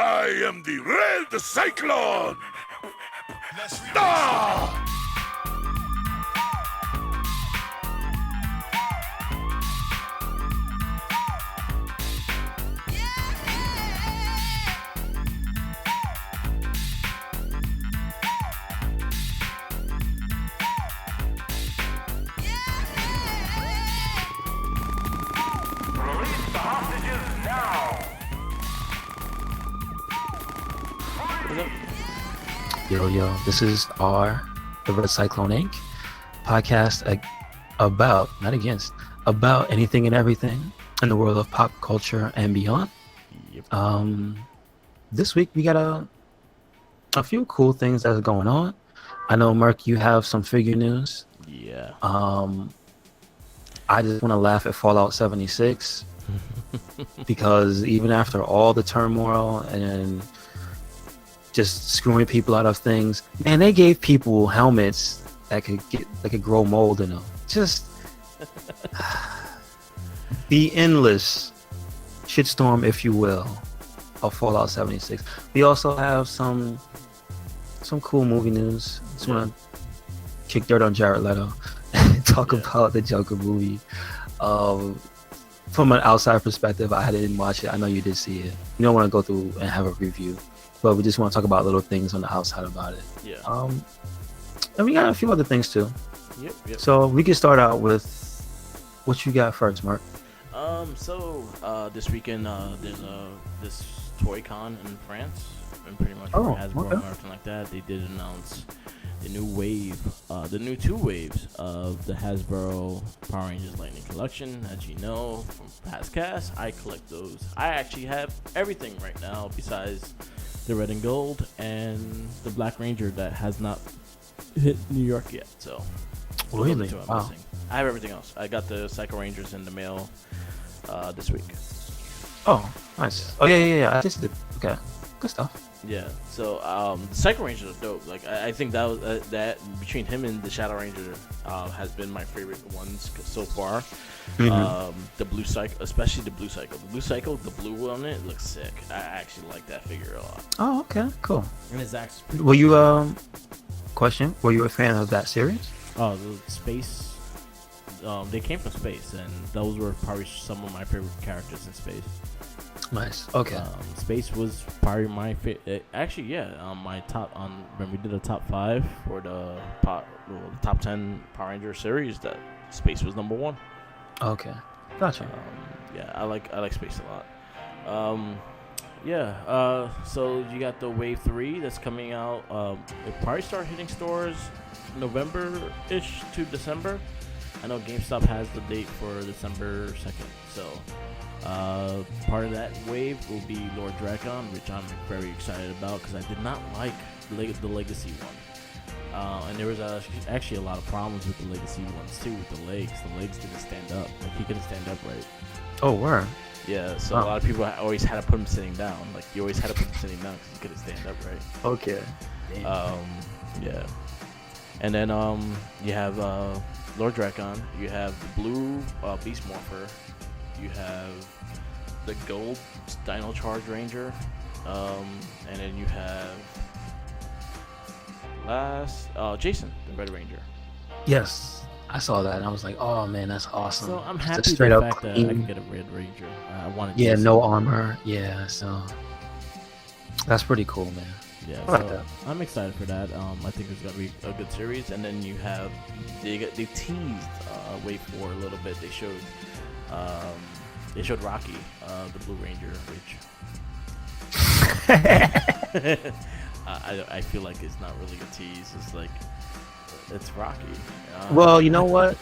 I am the Red Cyclone! Ah! Release the hostages now! Yo, this is the RedCycloneInc podcast about, not against, about anything and everything in the world of pop culture and beyond. Yep. This week we got a few cool things that's going on. I know, Mark, you have some figure news. Yeah. I just want to laugh at Fallout 76 because even after all the turmoil and just screwing people out of things, man, they gave people helmets that could grow mold in them. Just the endless shitstorm, if you will, of Fallout 76. We also have some cool movie news. Just want to kick dirt on Jared Leto and talk about the Joker movie. From an outside perspective, I didn't watch it. I know you did see it. You don't want to go through and have a review, but we just want to talk about little things on the outside about it. Yeah. And we got a few other things too. Yep. So we can start out with what you got first, Mark. So this weekend there's this Toy Con in France, and pretty much Oh, Hasbro okay. and everything like that. They did announce the new two waves of the Hasbro Power Rangers Lightning Collection. As you know from past casts, I collect those. I actually have everything right now besides the red and gold and the Black Ranger that has not hit New York yet. So those are the Really? two I'm Wow. missing. I have everything else. I got the Psycho Rangers in the mail this week. Oh, nice. Oh yeah. I just did. Okay, good stuff. Yeah. So the Psycho Rangers are dope. Like I think that was that between him and the Shadow Ranger has been my favorite ones so far. The blue Psycho, especially the blue Psycho. The blue on it looks sick. I actually like that figure a lot. Oh, okay, cool. And his axe. Pretty Were you question? Were you a fan of that series? Oh, the space. They came from space, and those were probably some of my favorite characters in space. Nice. Okay. Space was probably my favorite. Actually, yeah. My top on when we did a top 5 for the top 10 Power Ranger series, that Space was number 1. Okay. Gotcha. Yeah, I like Space a lot. So you got the Wave 3 that's coming out. It probably start hitting stores November-ish to December. I know GameStop has the date for December 2nd. So part of that wave will be Lord Dracon, which I'm very excited about because I did not like the Legacy one. And there was actually a lot of problems with the Legacy ones too, with the legs. The legs didn't stand up. Like, he couldn't stand up right. Oh, word. Yeah, so Huh. a lot of people always had to put him sitting down. Like, you always had to put him sitting down because he couldn't stand up right. Okay. Yeah. And then you have Lord Dracon. You have the blue Beast Morpher. You have the gold Dino Charge Ranger. And then you have Jason, the Red Ranger. Yes, I saw that and I was like, oh man, that's awesome. So I'm Just a happy with the straight up fact that I clean- can get a Red Ranger. I wanted Yeah, Jason. no armor. Yeah, so that's pretty cool, man. Yeah, I like so that. I'm excited for that. I think it's gonna be a good series. And then you have they teased Wave 4 a little bit. They showed Rocky, the Blue Ranger, which I feel like it's not really a tease. It's like it's Rocky. Well, you know what?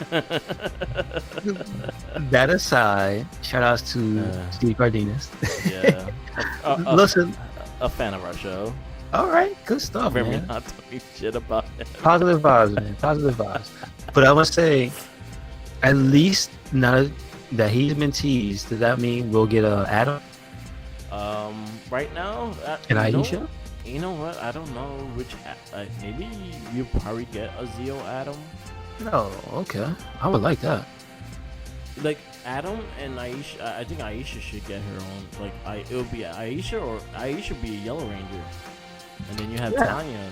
That aside, shout outs to Steve Cardenas. Yeah. Listen, a fan of our show. all right, good stuff, Remember man. not talking shit about it. Positive vibes, man. Positive vibes. But I must say, at least now that he's been teased, does that mean we'll get a Adam? Right now, An you know- Aisha? You know what? I don't know which. Maybe you probably get a Zeo Adam. No, okay. I would like that. Like Adam and Aisha. I think Aisha should get her own. Like, it would be Aisha or Aisha would be a Yellow Ranger, and then you have Tanya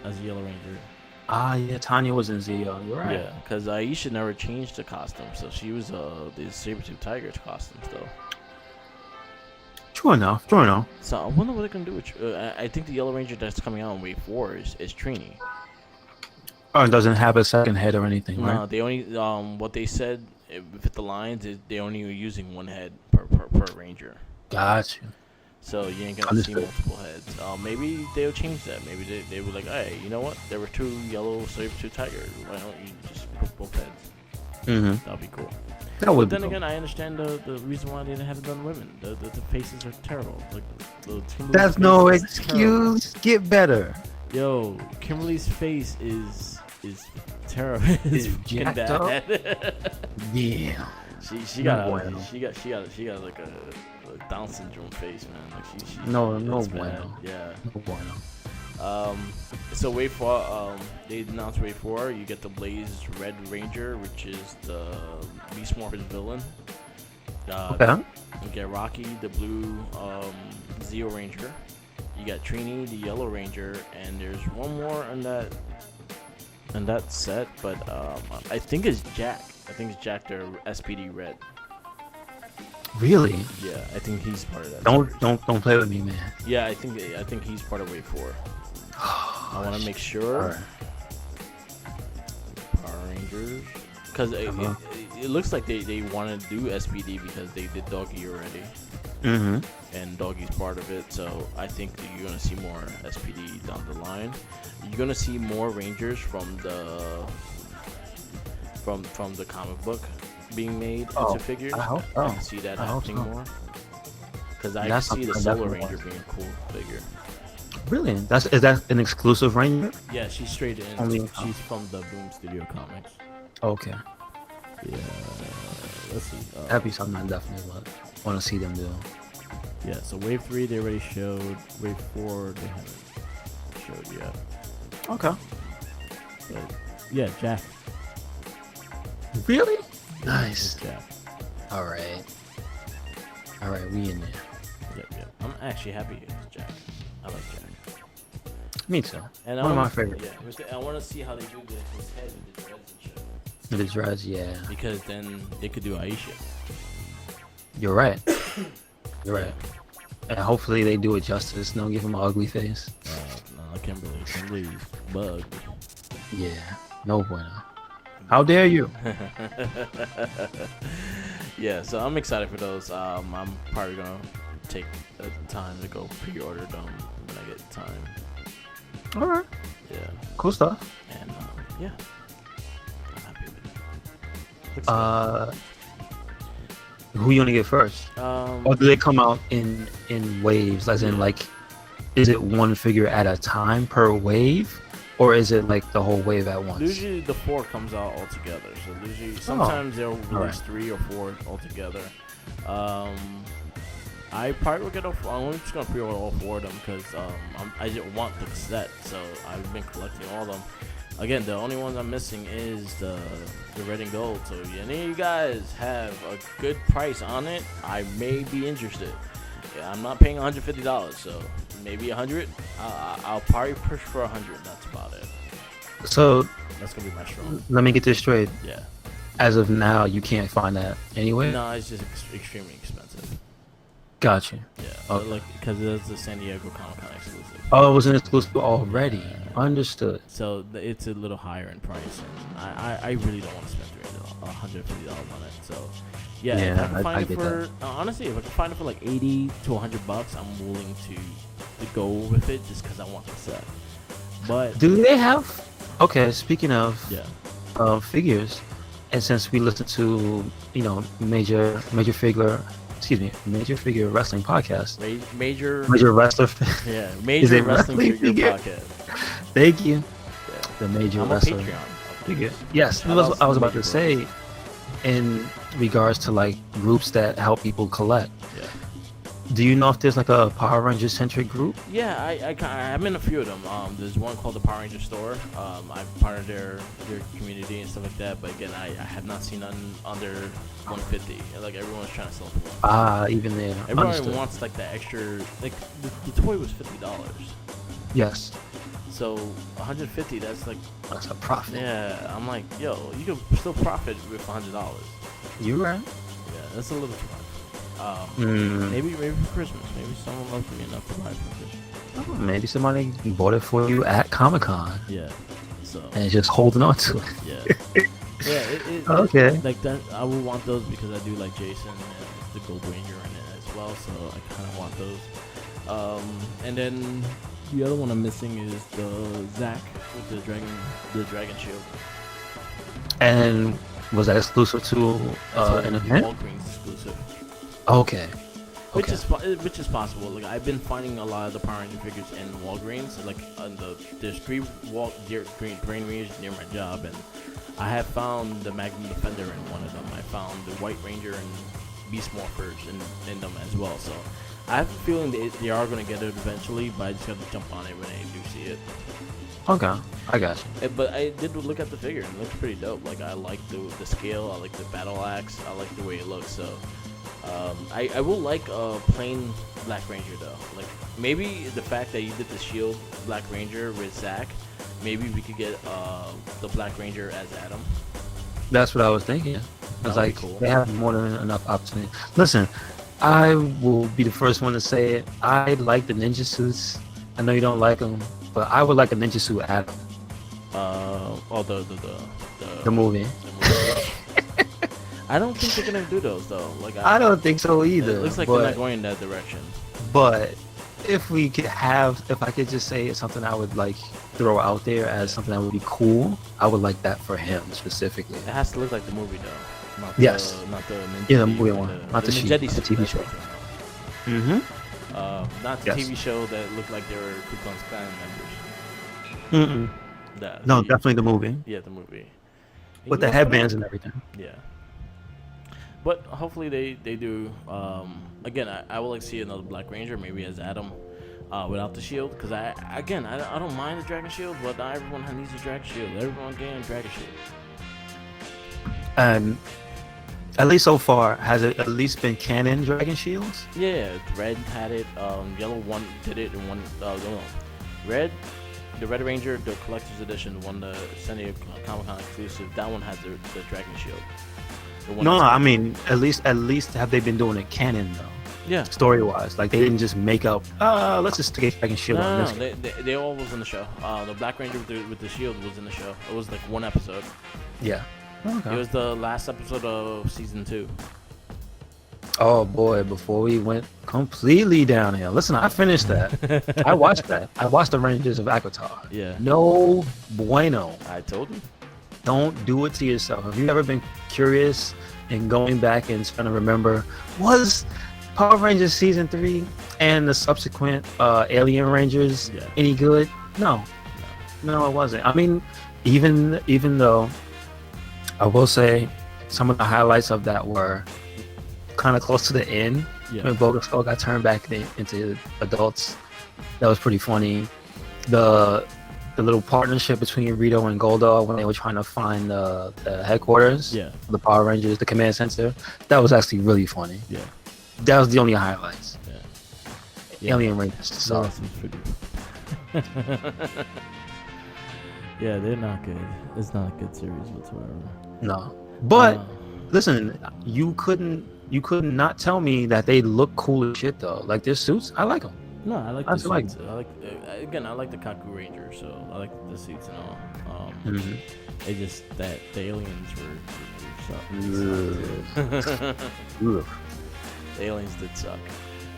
as a Yellow Ranger. Ah, yeah, Tanya was in Zeo. You're right. Yeah, because Aisha never changed the costume, so she was the Saber-Tooth Tiger's costume still. True enough. True enough. So I wonder what they're gonna do with. I think the Yellow Ranger that's coming out in Wave 4 is Trini. Oh, it doesn't have a second head or anything, right? No, they only what they said with the lines is they only were using one head per Ranger. Gotcha. So you ain't gonna see multiple heads. Maybe they'll change that. Maybe they were like, hey, you know what? There were 2 yellow Saber-Tooth Tigers. Why don't you just put both heads? Mm-hmm. That'd be cool. That would. But then again, I understand the reason why they haven't done women. The faces are terrible. Like That's no excuse. Get better. Yo, Kimberly's face is terrible. It's jacked bad. up? Yeah. She got like a Down syndrome face, man. Like she No it's bueno. bad. Yeah. No bueno. So Wave 4, they announced Wave 4. You get the Blaze Red Ranger, which is the Beast Morphin villain. Okay. You get Rocky, the blue Zeo Ranger. You got Trini, the Yellow Ranger, and there's one more on that set, but I think it's Jack. I think it's Jack, their SPD Red. Really? Yeah, I think he's part of that. Don't play with me, man. Yeah, I think he's part of Wave 4. I want to make sure. Power Rangers, because it looks like they want to do SPD because they did Doggy already. Mm-hmm. And Doggy's part of it, so I think that you're gonna see more SPD down the line. You're gonna see more Rangers from the comic book being made into figures. I hope so. I can see that happening more. Because I can see the Solar Ranger being a cool figure. Really? Is that an exclusive Ranger? Yeah, she's straight in. She's from the Boom Studio comics. Okay. Yeah. Let's see. That'd be something I definitely want to see them do. Yeah. So Wave 3 they already showed. Wave 4 they haven't showed yet. Okay. But yeah, Jack. Really? Nice. Jack. All right, we in there. Yep. I'm actually happy it's Jack. I like Jack. Me too. And One of my favorites. Yeah, I want to see how they do his head with the dreads and shit. The dreads, yeah. Because then they could do Aisha. You're right. You're right. And hopefully they do it justice. Don't give him an ugly face. No, Kimberly's bug. Yeah. No bueno. How dare you? Yeah, so I'm excited for those. I'm probably gonna take the time to go pre-order them when I get the time. All right. Yeah. Cool stuff. And yeah, I'm happy with it. Who you gonna get first? Or do they come out in waves? As in, like, is it one figure at a time per wave? Or is it like the whole wave at once? Usually the 4 comes out all together. So usually sometimes they'll release 3 or 4 all together. I probably will get I'm just gonna pre-order all 4 of them because I just want the set. So I've been collecting all of them. Again, the only ones I'm missing is the red and gold. So if any of you guys have a good price on it, I may be interested. Yeah, I'm not paying $150, so maybe 100. I'll probably push for 100. That's about it. So that's gonna be my strong. Let me get this straight. Yeah. As of now, you can't find that anywhere. No, it's just extremely expensive. Gotcha. Yeah. Okay. Like because it's the San Diego Comic-Con exclusive. Oh, it was an exclusive already. Understood. So it's a little higher in price, and I really don't want to spend $150 on it. So yeah, if I can find it for honestly, if I can find it for like $80 to $100, I'm willing to go with it just because I want the set. But do they have? Okay, speaking of figures, and since we listen to major figure wrestling podcast, major wrestler, major wrestling figure podcast. Thank you. The major wrestler figure. Yes, I was about to say, in regards to like groups that help people collect. Do you know if there's like a Power Ranger centric group? Yeah, I'm in a few of them. There's one called the Power Ranger Store. I'm part of their community and stuff like that. But again, I have not seen none under 150. Like everyone's trying to sell for one. Even there. Everyone Understood. wants like the extra. Like the toy was $50. Yes, So 150. That's like, that's a profit. yeah. I'm like, yo, you can still profit with $100. You right? Yeah, that's a little too much. Mm. Maybe for Christmas. Maybe someone loves me enough to buy it for Christmas. Oh, maybe somebody bought it for you at Comic-Con Yeah. So. and is just holding on to it. Yeah. Yeah. Okay. Like that, I would want those because I do like Jason and the Gold Ranger in it as well. So I kind of want those. And then the other one I'm missing is the Zack with the dragon shield. And was that exclusive to an event? Walgreens exclusive. Okay. Which is possible. Like I've been finding a lot of the Power Ranger figures in Walgreens. Like there's 3 Green Rangers near my job, and I have found the Magnum Defender in one of them. I found the White Ranger and Beast Morphers in them as well. So I have a feeling they are going to get it eventually, but I just got to jump on it when I do see it. Okay, I got you. But I did look at the figure, and it looks pretty dope. Like I like the scale, I like the battle axe, I like the way it looks. So I will like a plain Black Ranger though. Like maybe the fact that you did the Shield Black Ranger with Zack, maybe we could get the Black Ranger as Adam. That's what I was thinking. It's That would like be cool. they have more than enough opportunity. Listen, I will be the first one to say it. I like the ninja suits. I know you don't like them, but I would like a ninja suit Adam. The movie. I don't think they're gonna do those though. Like I don't think so either. It looks like but, they're not going in that direction. But if I could just say it's something I would like throw out there as something that would be cool, I would like that for him specifically. It has to look like the movie though. Not Yes. Not the Ninja. Yeah, the movie one, not the Ninja the TV show. Mm-hmm. Not the Yes. TV show that looked like they were Ku Klux Klan members. No, definitely the movie Yeah, the movie. with the headbands and everything. Yeah. But hopefully they do. Again, I would like to see another Black Ranger, maybe as Adam, without the shield. Because I don't mind the Dragon Shield, but not everyone needs a Dragon Shield. Everyone getting a Dragon Shield. And at least so far, has it at least been canon Dragon Shields? Yeah, Red had it. Yellow one did it, and one no. Red, the Red Ranger, the collector's edition, one the San Diego Comic-Con exclusive. That one had the Dragon Shield. The one No, that's- I mean at least have they been doing it canon though? Yeah. Story wise, like they didn't just make up. Let's just take Dragon Shield on No, this. they all was in the show. The Black Ranger with the shield was in the show. It was like one episode. Yeah. Okay. It was the last episode of season 2. Oh boy, before we went completely downhill. Listen, I finished that. I watched that. I watched the Rangers of Akatar. Yeah. No bueno. I told you. Don't do it to yourself. Have you ever been curious and going back and trying to remember, was Power Rangers season 3 and the subsequent Alien Rangers any good? No, it wasn't. I mean, even though I will say some of the highlights of that were kind of close to the end when Bogus Skull got turned back into adults. That was pretty funny. The little partnership between Rito and Goldar when they were trying to find the headquarters for the Power Rangers, the command center, that was actually really funny. Yeah. That was the only highlights. Yeah. Alien Rangers. So. Yeah, they're not good. It's not a good series whatsoever. No. But listen, you couldn't not tell me that they look cool as shit though. Like their suits, I like them. No, I like I the like suits. I like the Kaku Ranger, so I like the suits and all. It just that the aliens were suck. Ugh. The aliens did suck.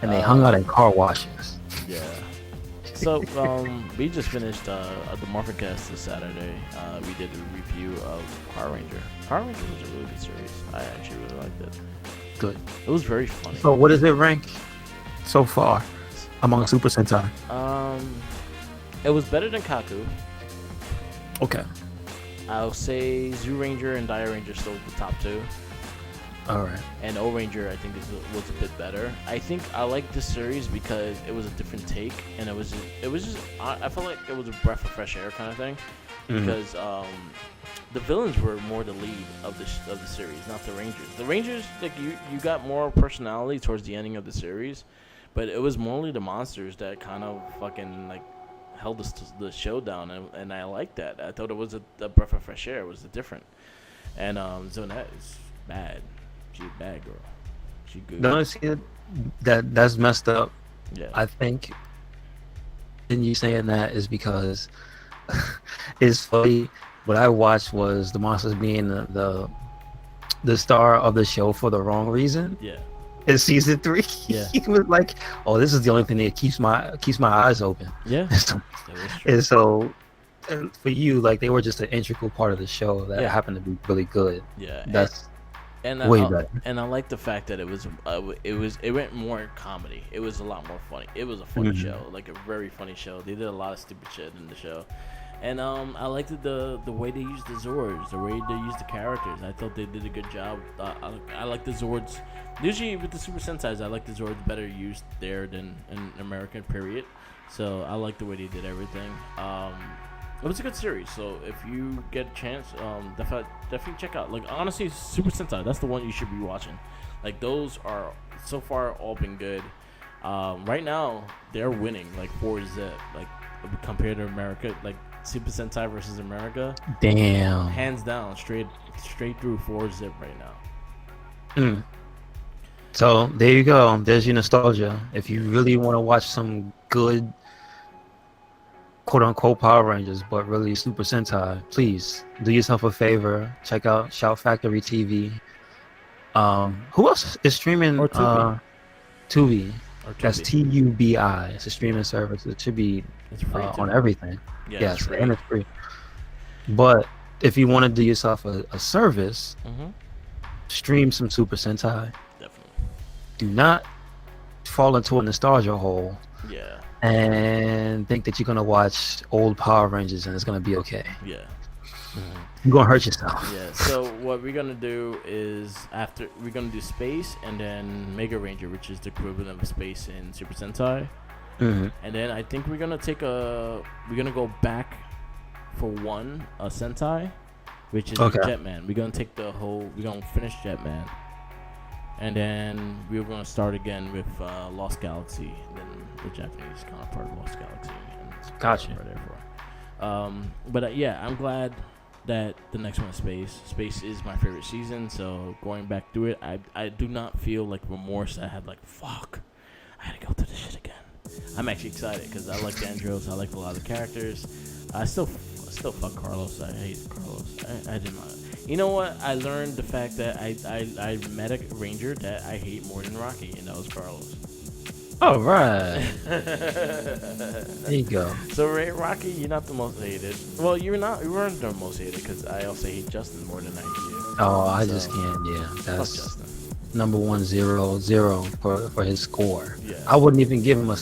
And they hung out in car washes. Yeah. So we just finished the Morphin Cast this Saturday. We did a review of Power Ranger. Power Ranger was a really good series. I actually really liked it. Good. It was very funny. So what does it rank so far among Super Sentai? It was better than Kaku. Okay. I'll say Zoo Ranger and Dire Ranger still the top 2. All right. And O Ranger I think was a bit better. I think I like this series because it was a different take, and it was just I felt like it was a breath of fresh air kind of thing, because the villains were more the lead of the series, not the Rangers. The Rangers, like you got more personality towards the ending of the series, but it was mostly the monsters that kind of fucking like held the show down, and I liked that. I thought it was a breath of fresh air. It was different. And Zonette is bad. She's a bad girl. She good. No, see, that's messed up. Yeah. I think. And you saying that is because it's funny. What I watched was the monsters being the star of the show for the wrong reason. Yeah. In season 3, Yeah. he was like, "Oh, this is the only thing that keeps my eyes open." Yeah. And so, and for you, like they were just an integral part of the show that happened to be really good. Yeah. That's and way better. And I like the fact that it went more comedy. It was a lot more funny. It was a funny show, like a very funny show. They did a lot of stupid shit in the show. And I liked the way they used the Zords, the way they used the characters. I thought they did a good job. I like the Zords. Usually with the Super Sentais, I like the Zords better used there than in American, period. So I like the way they did everything. It was a good series. So if you get a chance, definitely check out. Like honestly, Super Sentai, that's the one you should be watching. Like those are so far all been good. Right now they're winning like 4-0, like compared to America, like. Super Sentai versus America. Damn. Hands down, straight through 4-0 right now. So there you go. There's your nostalgia. If you really want to watch some good, quote unquote, Power Rangers, but really Super Sentai, please do yourself a favor. Check out Shout Factory TV. Who else is streaming? Or Tubi. Tubi. Or Tubi. That's Tubi. It's a streaming service. It should be on everything. Yes, and it's free. But if you want to do yourself a service, stream some Super Sentai. Definitely. Do not fall into a nostalgia hole. Yeah. And think that you're gonna watch old Power Rangers and it's gonna be okay. Yeah. You're gonna hurt yourself. Yeah. So what we're gonna do is we're gonna do Space and then Mega Ranger, which is the equivalent of Space in Super Sentai. And then I think we're gonna go back for a Sentai, which is Jetman. We're gonna finish Jetman, and then we're gonna start again with Lost Galaxy, and then the Japanese counterpart of Lost Galaxy. And gotcha. Right there. But yeah, I'm glad that the next one is Space. Space is my favorite season, so going back through it, I do not feel like remorse. I had like fuck, I had to go through this shit again. I'm actually excited because I like Andros. I like a lot of the characters. I still fuck Carlos. I hate Carlos. I did not. You know what? I learned the fact that I met a ranger that I hate more than Rocky, and that was Carlos. All right. There you go. So Rocky, you're not the most hated. Well, you weren't the most hated because I also hate Justin more than I hate you. Oh, I just can't. Yeah, that's fuck Justin. Number 100 for his score. Yeah. I wouldn't even give him a.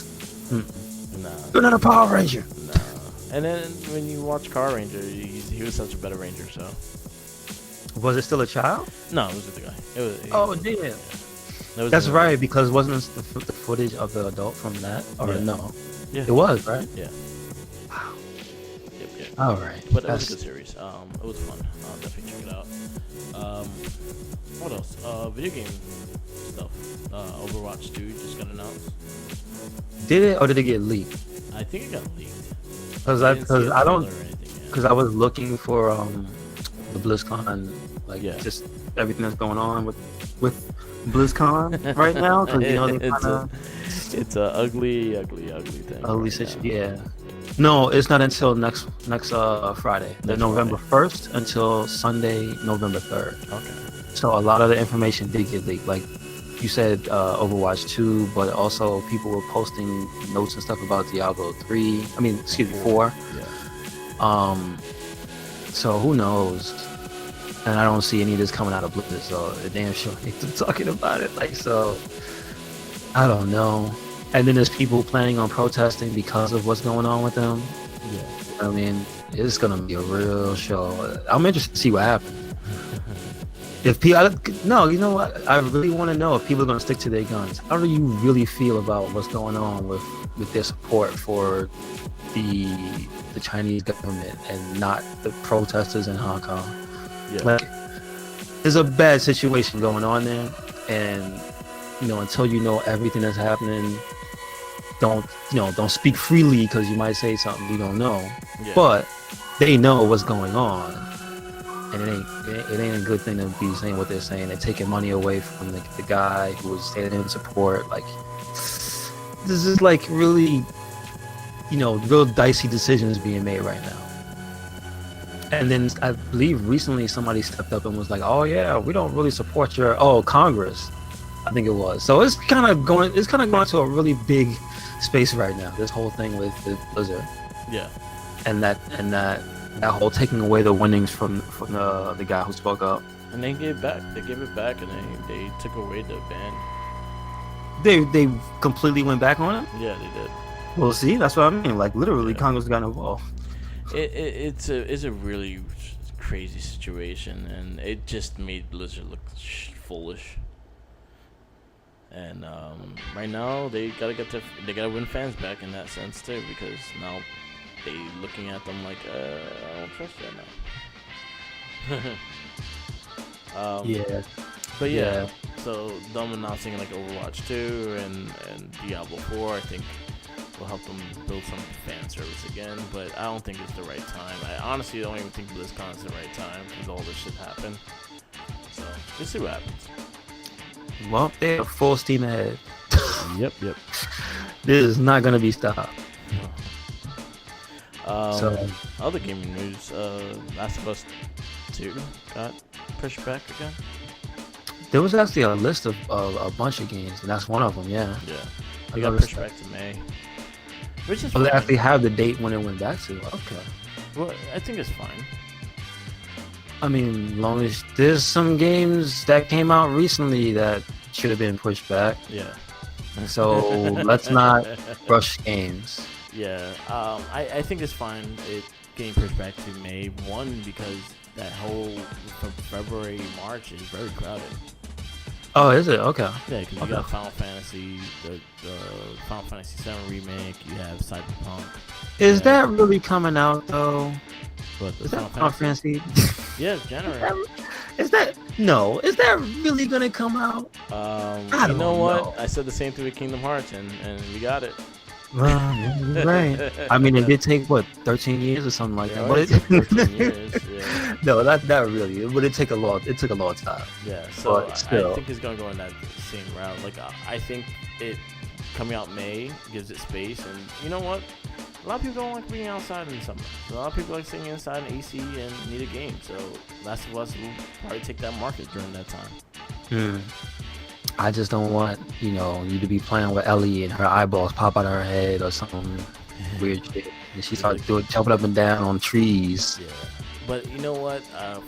Nah. You're not a Power Ranger. Nah. And then when you watch Car Ranger, he was such a better Ranger. So. Was it still a child? No, it was the guy. Damn. Yeah. That's right, because wasn't it the footage of the adult from that? Or no? Yeah. It was, right? Yeah. Wow. Yep. All right. But it was a good series. It was fun. I'll definitely check it out. What else? Video game stuff. Overwatch 2 just got announced. Did it, or did it get leaked? I think it got leaked. Because I was looking for the BlizzCon, just everything that's going on with BlizzCon right now. Because you know it's a ugly thing. Ugly situation. Yeah. No, it's not until next Friday, November 1st until Sunday, November 3rd. Okay. So a lot of the information did get leaked. Like you said, Overwatch 2, but also people were posting notes and stuff about Diablo 3. I mean, excuse me, 4. Yeah. So who knows? And I don't see any of this coming out of Blizzard, so the damn sure they're talking about it. Like, so I don't know. And then there's people planning on protesting because of what's going on with them. Yeah. I mean, it's gonna be a real show. I'm interested to see what happens. If people, no, you know what? I really want to know if people are going to stick to their guns. How do you really feel about what's going on with their support for the Chinese government and not the protesters in Hong Kong? Yeah. Like, there's a bad situation going on there, and until you know everything that's happening, don't speak freely because you might say something you don't know. Yeah. But they know what's going on, and it ain't a good thing to be saying what they're saying. They're taking money away from the guy who was standing in support. Like, this is like really, real dicey decisions being made right now. And then I believe recently somebody stepped up and was like, "Oh yeah, we don't really support your Congress." I think it was. So it's kind of going to a really big space right now. This whole thing with the Blizzard. Yeah. And that whole taking away the winnings from the guy who spoke up. And they gave back. They gave it back, and they took away the ban. They completely went back on it. Yeah, they did. Well, see, that's what I mean. Like, literally, Congress got involved. It's a really crazy situation, and it just made Blizzard look foolish. And right now they gotta win fans back in that sense too, because now they looking at them like I don't trust that now. Yeah. But yeah, so them announcing like Overwatch 2 and Diablo 4, I think will help them build some fan service again. But I don't think it's the right time. I honestly don't even think BlizzCon is the right time because all this shit happened. So we'll see what happens. Well, they're full steam ahead. Yep. This is not gonna be stopped. So other gaming news, Last of Us 2 got pushed back again. there was actually a list of a bunch of games, and that's one of them. Yeah. Yeah, I they got noticed pushed back to May, which is Oh, they fine. actually have the date when it went back to. Okay. Well, I think it's fine. I mean, long as there's some games that came out recently that should have been pushed back. Yeah. So let's not rush games. Yeah, I think it's fine. It getting pushed back to May 1 because that whole from February, March is very crowded. Oh, is it? Okay. Yeah, because you got Final Fantasy, the Final Fantasy 7 remake. You have Cyberpunk. Is that really coming out though? But the Is that Final Final Fantasy? Yeah, it's January. Is that really gonna come out? You know don't what? know. I said the same thing with Kingdom Hearts, and we got it. Well, right. I mean, it did take 13 years or something like Yeah, that. it took 13 years. Yeah. No, not really. But it took a long time. Yeah, so But still. I think it's gonna go in that same route. Like I think it coming out May gives it space, and you know what? A lot of people don't like being outside in the summer. A lot of people like sitting inside in AC and need a game. So Last of Us will probably take that market during that time. I just don't want you to be playing with Ellie and her eyeballs pop out of her head or something weird shit, and she starts jumping up and down on trees. Yeah, but you know what?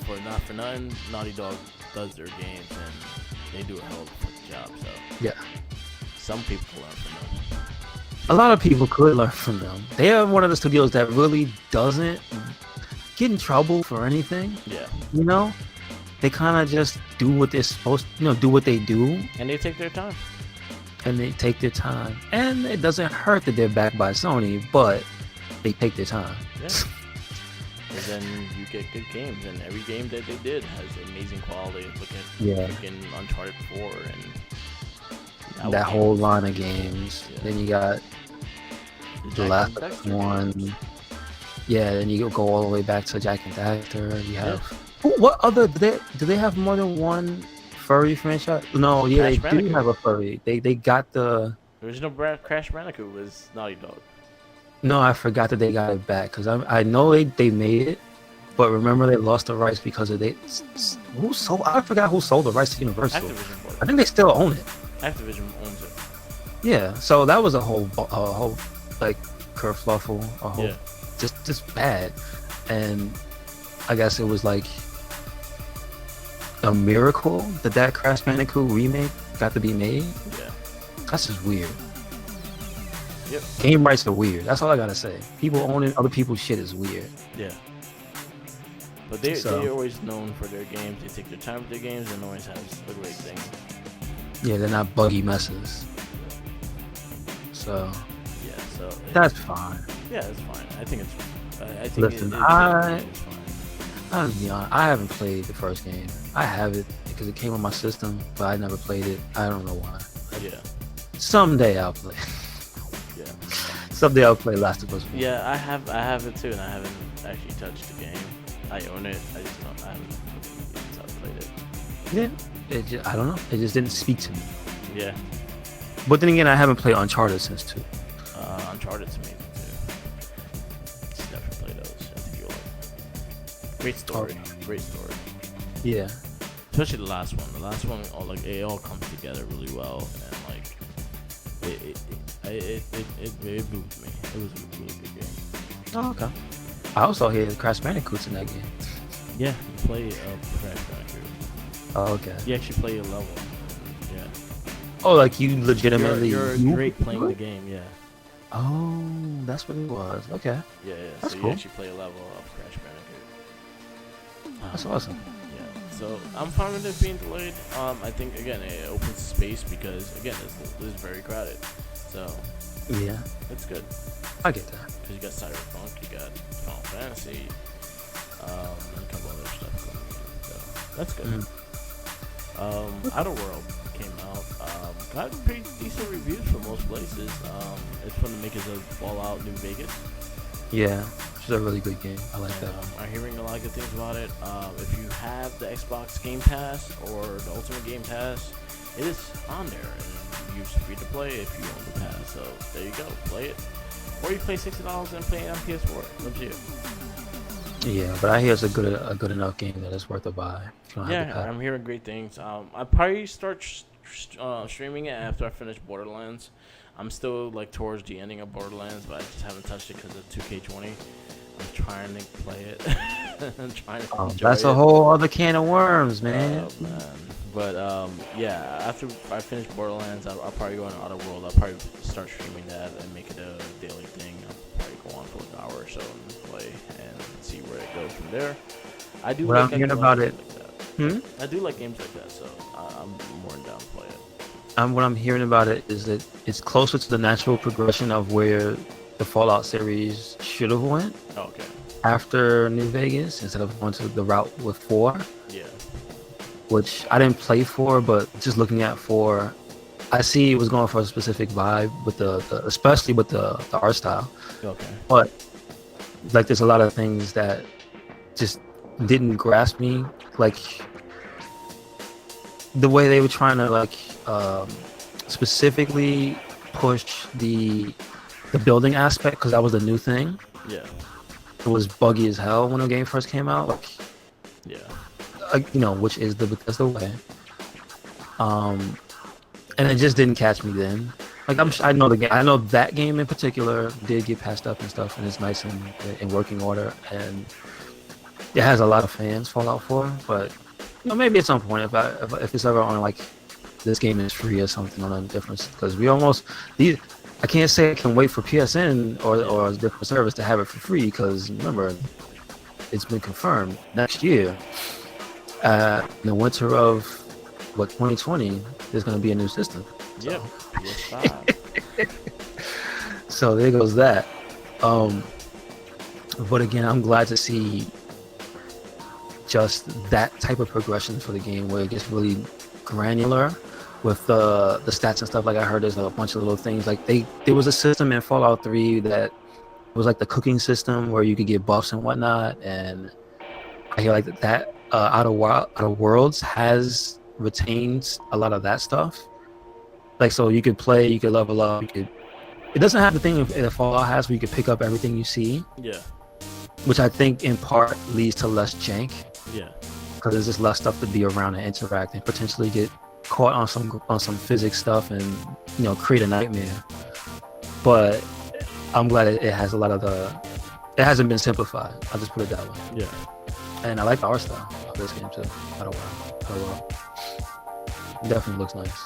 For not for nothing, Naughty Dog does their games and they do a hell of a fucking job. So Yeah. some people learn from them. A lot of people could learn from them. They are one of the studios that really doesn't get in trouble for anything. Yeah, They kind of just do what they're supposed to, do what they do, and they take their time. and they take their time. And it doesn't hurt that they're backed by Sony, but they take their time. Yeah. And then you get good games, and every game that they did has amazing quality. Look at freaking Uncharted 4 and That whole line of games. Yeah. Then you got the last one. Yeah, then you go all the way back to Jack and Daxter. You have what other do they have more than one furry franchise? No, yeah, Crash they do Bandicoot. have a furry. They got the. Original Crash Bandicoot was Naughty Dog. No, I forgot that they got it back because I know they made it, but remember they lost the rights because of who sold. I forgot who sold the rights to Universal. Activision bought I it. think they still own it. Activision owns it. Yeah, so that was a whole like kerfluffle, Yeah. just bad, and I guess it was like a miracle that Crash Bandicoot remake got to be made. Yeah. That's just weird. Yep. Game rights are weird. That's all I gotta say. People owning other people's shit is weird. Yeah. But they're So- always known for their games. They take their time with their games and always have a great thing. Yeah, they're not buggy messes. So Yeah, so that's fine. yeah, it's fine. I think it's. I think Listen, it's I- fine. I'll be honest, I haven't played the first game. I have it because it came on my system, but I never played it. I don't know why. Yeah, Someday I'll play. yeah, Someday I'll play Last of Us 1. yeah. I have it too, and I haven't actually touched the game. I own it. I just don't. I haven't played it. Yeah. I don't know. It just didn't speak to me. Yeah, But then again, I haven't played Uncharted since 2. Uncharted to me too. Just never played those. I think you'll like. Great story. Great story. Yeah. Especially the last one. The last one, it all comes together really well, and like it moved me. It was a really good game. Oh, okay. I also hear Crash Bandicoot's in that game. Yeah, you play Crash Bandicoot. Oh, okay. You actually play a level. Yeah. Oh, like you legitimately. You're you- great playing the game. Yeah. Oh, that's what it was. Okay. Yeah. That's So cool. you actually play a level of Crash Bandicoot. That's awesome. Yeah. So I'm fine with it being delayed. I think again it opens space because again it's very crowded. So Yeah. it's good. I get that. Because you got Cyberpunk, you got Final Fantasy, and a couple other stuff going on. So that's good. Outer World came out. Got pretty decent reviews from most places. It's from the makers of Fallout New Vegas. Yeah. It's a really good game. I like that. I'm hearing a lot of good things about it. If you have the Xbox Game Pass or the Ultimate Game Pass, it is on there. And you free to play if you own the pass. So there you go. Play it. Or you pay $60 and play it on PS4. Up to you. Yeah, but I hear it's a good enough game that it's worth a buy. If you don't have the Yeah, pack. I'm hearing great things. I probably start streaming it after I finish Borderlands. I'm still like towards the ending of Borderlands, but I just haven't touched it because of 2K20. I'm trying to play it. I'm trying to enjoy That's it. a whole other can of worms, man. Oh, man. But yeah, after I finish Borderlands, I'll probably go on Outer World. I'll probably start streaming that and make it a daily thing. I'll probably go on for an hour or so and play and see where it goes from there. I do. What like I'm hearing games about like it- that. I do like games like that, so I'm more than down to play it. What I'm hearing about it is that it's closer to the natural progression of where the Fallout series should have went Oh, okay. after New Vegas instead of going to the route with 4, Yeah. which I didn't play 4, but just looking at 4, I see it was going for a specific vibe with the especially with the art style. Okay. But like there's a lot of things that just didn't grasp me, like the way they were trying to like specifically push the building aspect, because that was the new thing. Yeah. It was buggy as hell when the game first came out, like Yeah. which is the Bethesda way. And it just didn't catch me then. Like I know the game. I know that game in particular did get patched up and stuff, and it's nice and in working order, and it has a lot of fans. Fallout 4, but maybe at some point if it's ever on like this game is free or something on a different, because I can't say I can wait for PSN or a different service to have it for free, because remember it's been confirmed next year, in the winter of 2020, there's going to be a new system. Yep. PS5. So there goes that. But again, I'm glad to see just that type of progression for the game, where it gets really granular with the stats and stuff. Like I heard there's a bunch of little things. Like there was a system in Fallout 3 that was like the cooking system where you could get buffs and whatnot. And I hear like that Outer Worlds has retained a lot of that stuff. Like, so you could play, you could level up, it doesn't have the thing that Fallout has where you could pick up everything you see, Yeah. which I think in part leads to less jank, Yeah. because there's just less stuff to be around and interact and potentially get caught on some physics stuff and create a nightmare. But I'm glad it has a lot of it hasn't been simplified. I'll just put it that way. Yeah. And I like the art style of this game too. I don't know. It definitely looks nice.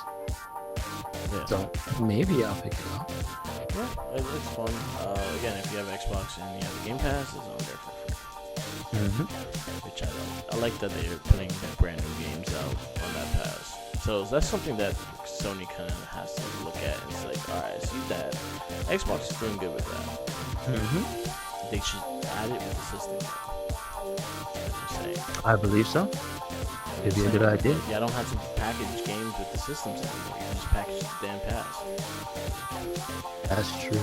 Yeah. So maybe I'll pick it up. Yeah, it's fun. Again, if you have Xbox and you have the Game Pass, it's on there for free. which I like that they're putting brand new games out on that pass. So that's something that Sony kind of has to look at. It's like, all right, see that Xbox is doing good with that. They should add it with the system. Just saying. I believe so. It'd be a good idea. Yeah, I don't have to package games with the systems anymore. You can just package the damn pass. That's true.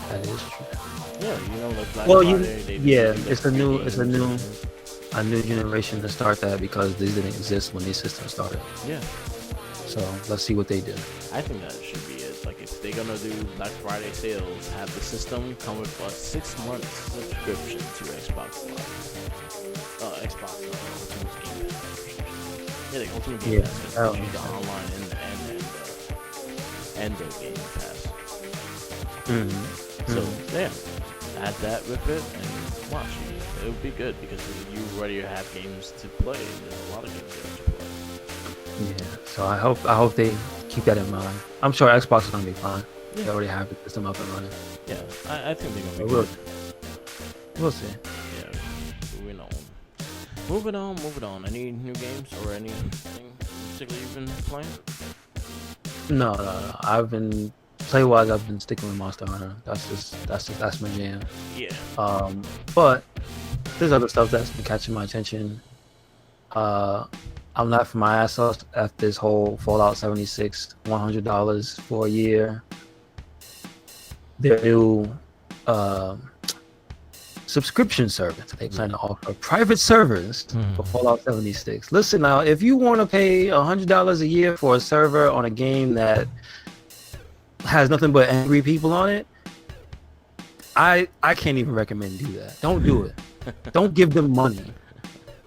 That is true. Yeah, you know, like Black Well, Friday, it's a new generation to start that because these didn't exist when these systems started. Yeah. So let's see what they do. I think that should be it. Like, if they're gonna do Black Friday sales, have the system come with a 6-month subscription to Xbox Live. Xbox Ultimate Game Pass. Yeah, the Ultimate Game Pass Oh, gives you the online and the Game Pass. So yeah, add that with it and watch. It would be good because you already have games to play. There's a lot of games there to play. Yeah. So I hope they keep that in mind. I'm sure Xbox is gonna be fine. Yeah. They already have the system up and running. Yeah, I think they're gonna be good. We'll see. Yeah, moving on. Any new games or anything particularly you've been playing? No. I've been play-wise. I've been sticking with Monster Hunter. That's my jam. Yeah. But there's other stuff that's been catching my attention. I'm laughing my ass off at this whole Fallout 76 $100 for a year. Their new subscription service. They plan to offer private servers for Fallout 76. Listen now, if you want to pay $100 a year for a server on a game that has nothing but angry people on it, I can't even recommend do that. Don't do it. Don't give them money,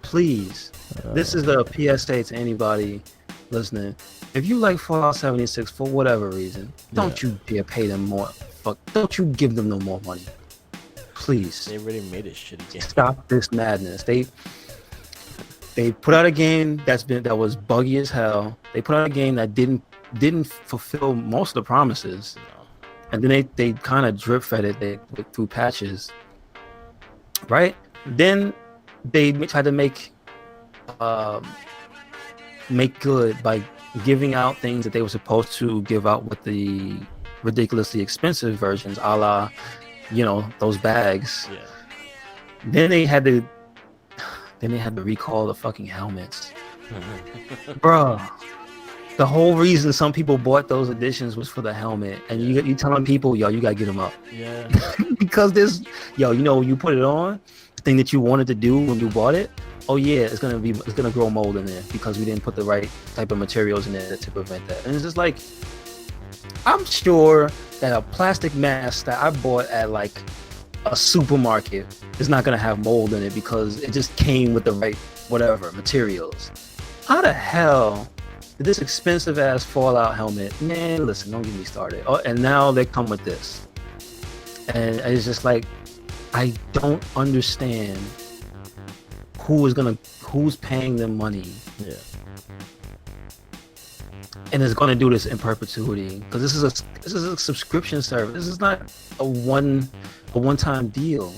please. This is a PSA to anybody listening. If you like Fallout 76 for whatever reason, don't you dare pay them more. Don't you give them no more money, please. They already made it shitty game. Stop this madness. They put out a game that was buggy as hell. They put out a game that didn't fulfill most of the promises, and then they kind of drip fed it through patches, right? Then they tried to make good by giving out things that they were supposed to give out with the ridiculously expensive versions, a la, those bags. Yeah. Then they had to recall the fucking helmets. Bruh. The whole reason some people bought those editions was for the helmet, and you telling people, yo, you gotta get them up. Yeah. Because you put it on, the thing that you wanted to do when you bought it. Oh yeah, it's gonna grow mold in there because we didn't put the right type of materials in there to prevent that. And it's just like, I'm sure that a plastic mask that I bought at like a supermarket is not gonna have mold in it because it just came with the right whatever materials. How the hell did this expensive ass Fallout helmet? Man, listen, don't get me started. Oh, and now they come with this, and it's just like, I don't understand who's paying them money. Yeah. And is gonna do this in perpetuity because this is a subscription service. This is not a one-time deal.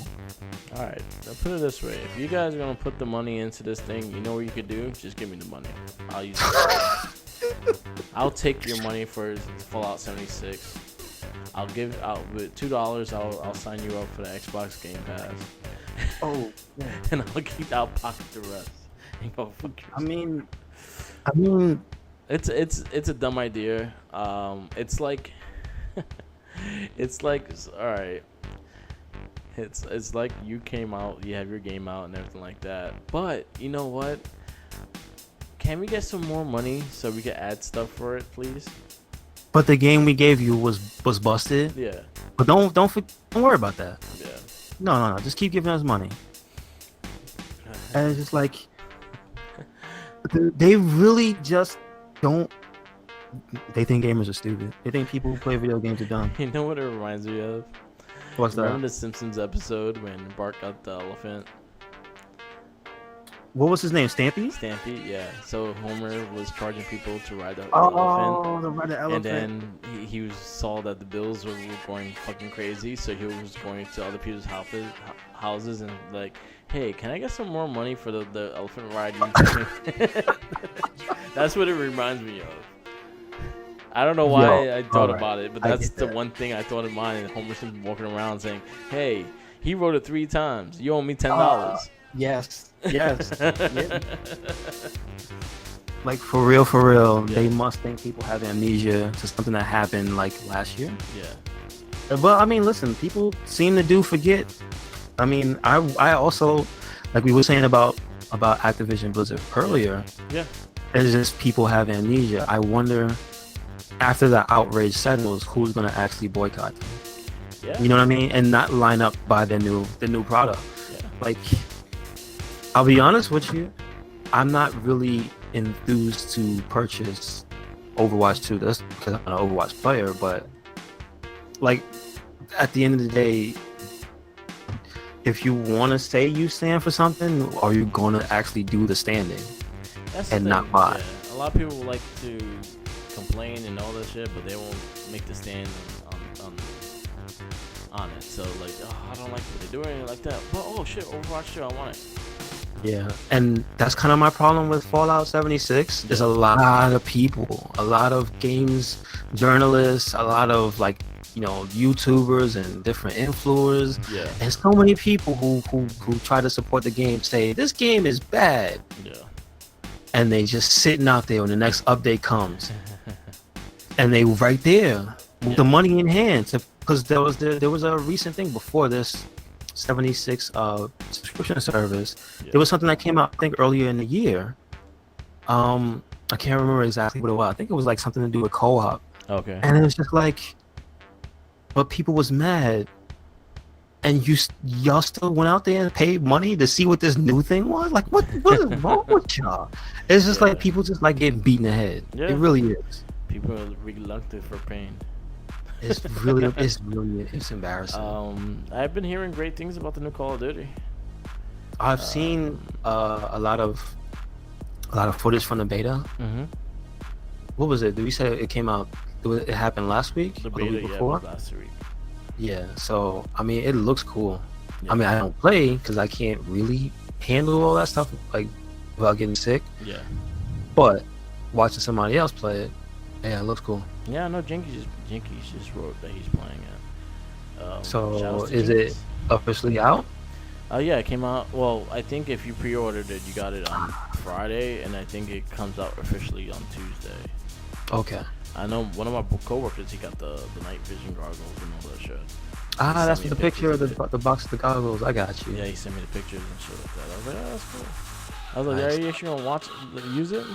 All right, now put it this way: if you guys are gonna put the money into this thing, you know what you could do? Just give me the money. I'll use it. I'll take your money for Fallout 76. I'll give out with $2. I'll sign you up for the Xbox Game Pass. Oh, yeah. And I'll pocket the rest. And go fuck yourself. I mean, it's a dumb idea. It's like, all right. It's like you came out, you have your game out and everything like that. But you know what? Can we get some more money so we can add stuff for it, please? but the game we gave you was busted. Yeah. But don't worry about that. Yeah. No. Just keep giving us money. And it's just like, they really just don't. They think gamers are stupid. They think people who play video games are dumb. You know what it reminds me of? What's that? Remember the Simpsons episode when Bart got the elephant? What was his name? Stampy? Stampy, yeah. So Homer was charging people to ride the elephant. Oh, the red elephant. And then he saw that the bills were going fucking crazy, so he was going to other people's houses and like, hey, can I get some more money for the elephant ride? That's what it reminds me of. I don't know why I thought about it, but that's the one thing I thought of mine. And Homer's just walking around saying, hey, he wrote it 3 times. You owe me $10. Yes. Yeah. Like for real, they must think people have amnesia to something that happened like last year. Yeah. Well, I mean, listen, people seem to forget. I mean, I also, like we were saying about Activision Blizzard earlier. Yeah. It's just people have amnesia. I wonder, after the outrage settles, who's gonna actually boycott them? Yeah. You know what I mean? And not line up by the new product. Yeah. Like, I'll be honest with you, I'm not really enthused to purchase Overwatch 2. That's because I'm an Overwatch player, but like at the end of the day, if you want to say you stand for something, are you going to actually do the standing? That's the and thing. not buy? Yeah. A lot of people like to complain and all that shit, but they won't make the stand on it. So like, oh, I don't like what they're doing like that. But oh shit, Overwatch 2, I want it. Yeah, and that's kind of my problem with Fallout 76. There's a lot of people, a lot of games journalists, a lot of like, you know, YouTubers and different influencers. Yeah. And so many people who try to support the game say this game is bad. Yeah. And they just sitting out there when the next update comes. And they right there with the money in hand, because there was a recent thing before this 76 subscription service. There was something that came out, I think, earlier in the year. I can't remember exactly what it was. I think it was like something to do with co-op. Okay. And it was just like, but people was mad, and y'all still went out there and paid money to see what this new thing was. Like, what is wrong with y'all? It's just like people just like getting beaten in the head. Yeah. It really is. People are reluctant for pain. It's embarrassing. I've been hearing great things about the new Call of Duty. I've seen a lot of footage from the beta. Mm-hmm. What was it? Did we say it came out? It happened last week? The or beta, the week before? was last week. Yeah. So I mean, it looks cool. Yeah. I mean, I don't play because I can't really handle all that stuff like without getting sick. Yeah. But watching somebody else play it, yeah, it looks cool. Yeah, I know Jinkies just wrote that he's playing it. So is it officially out? Yeah, it came out. Well, I think if you pre-ordered it, you got it on Friday, and I think it comes out officially on Tuesday. Okay. I know one of my coworkers, he got the night vision goggles and all that shit. That's the picture of the box of the goggles. I got you. Yeah, he sent me the pictures and shit like that. I was like, oh, that's cool. I was like, are you actually gonna use it?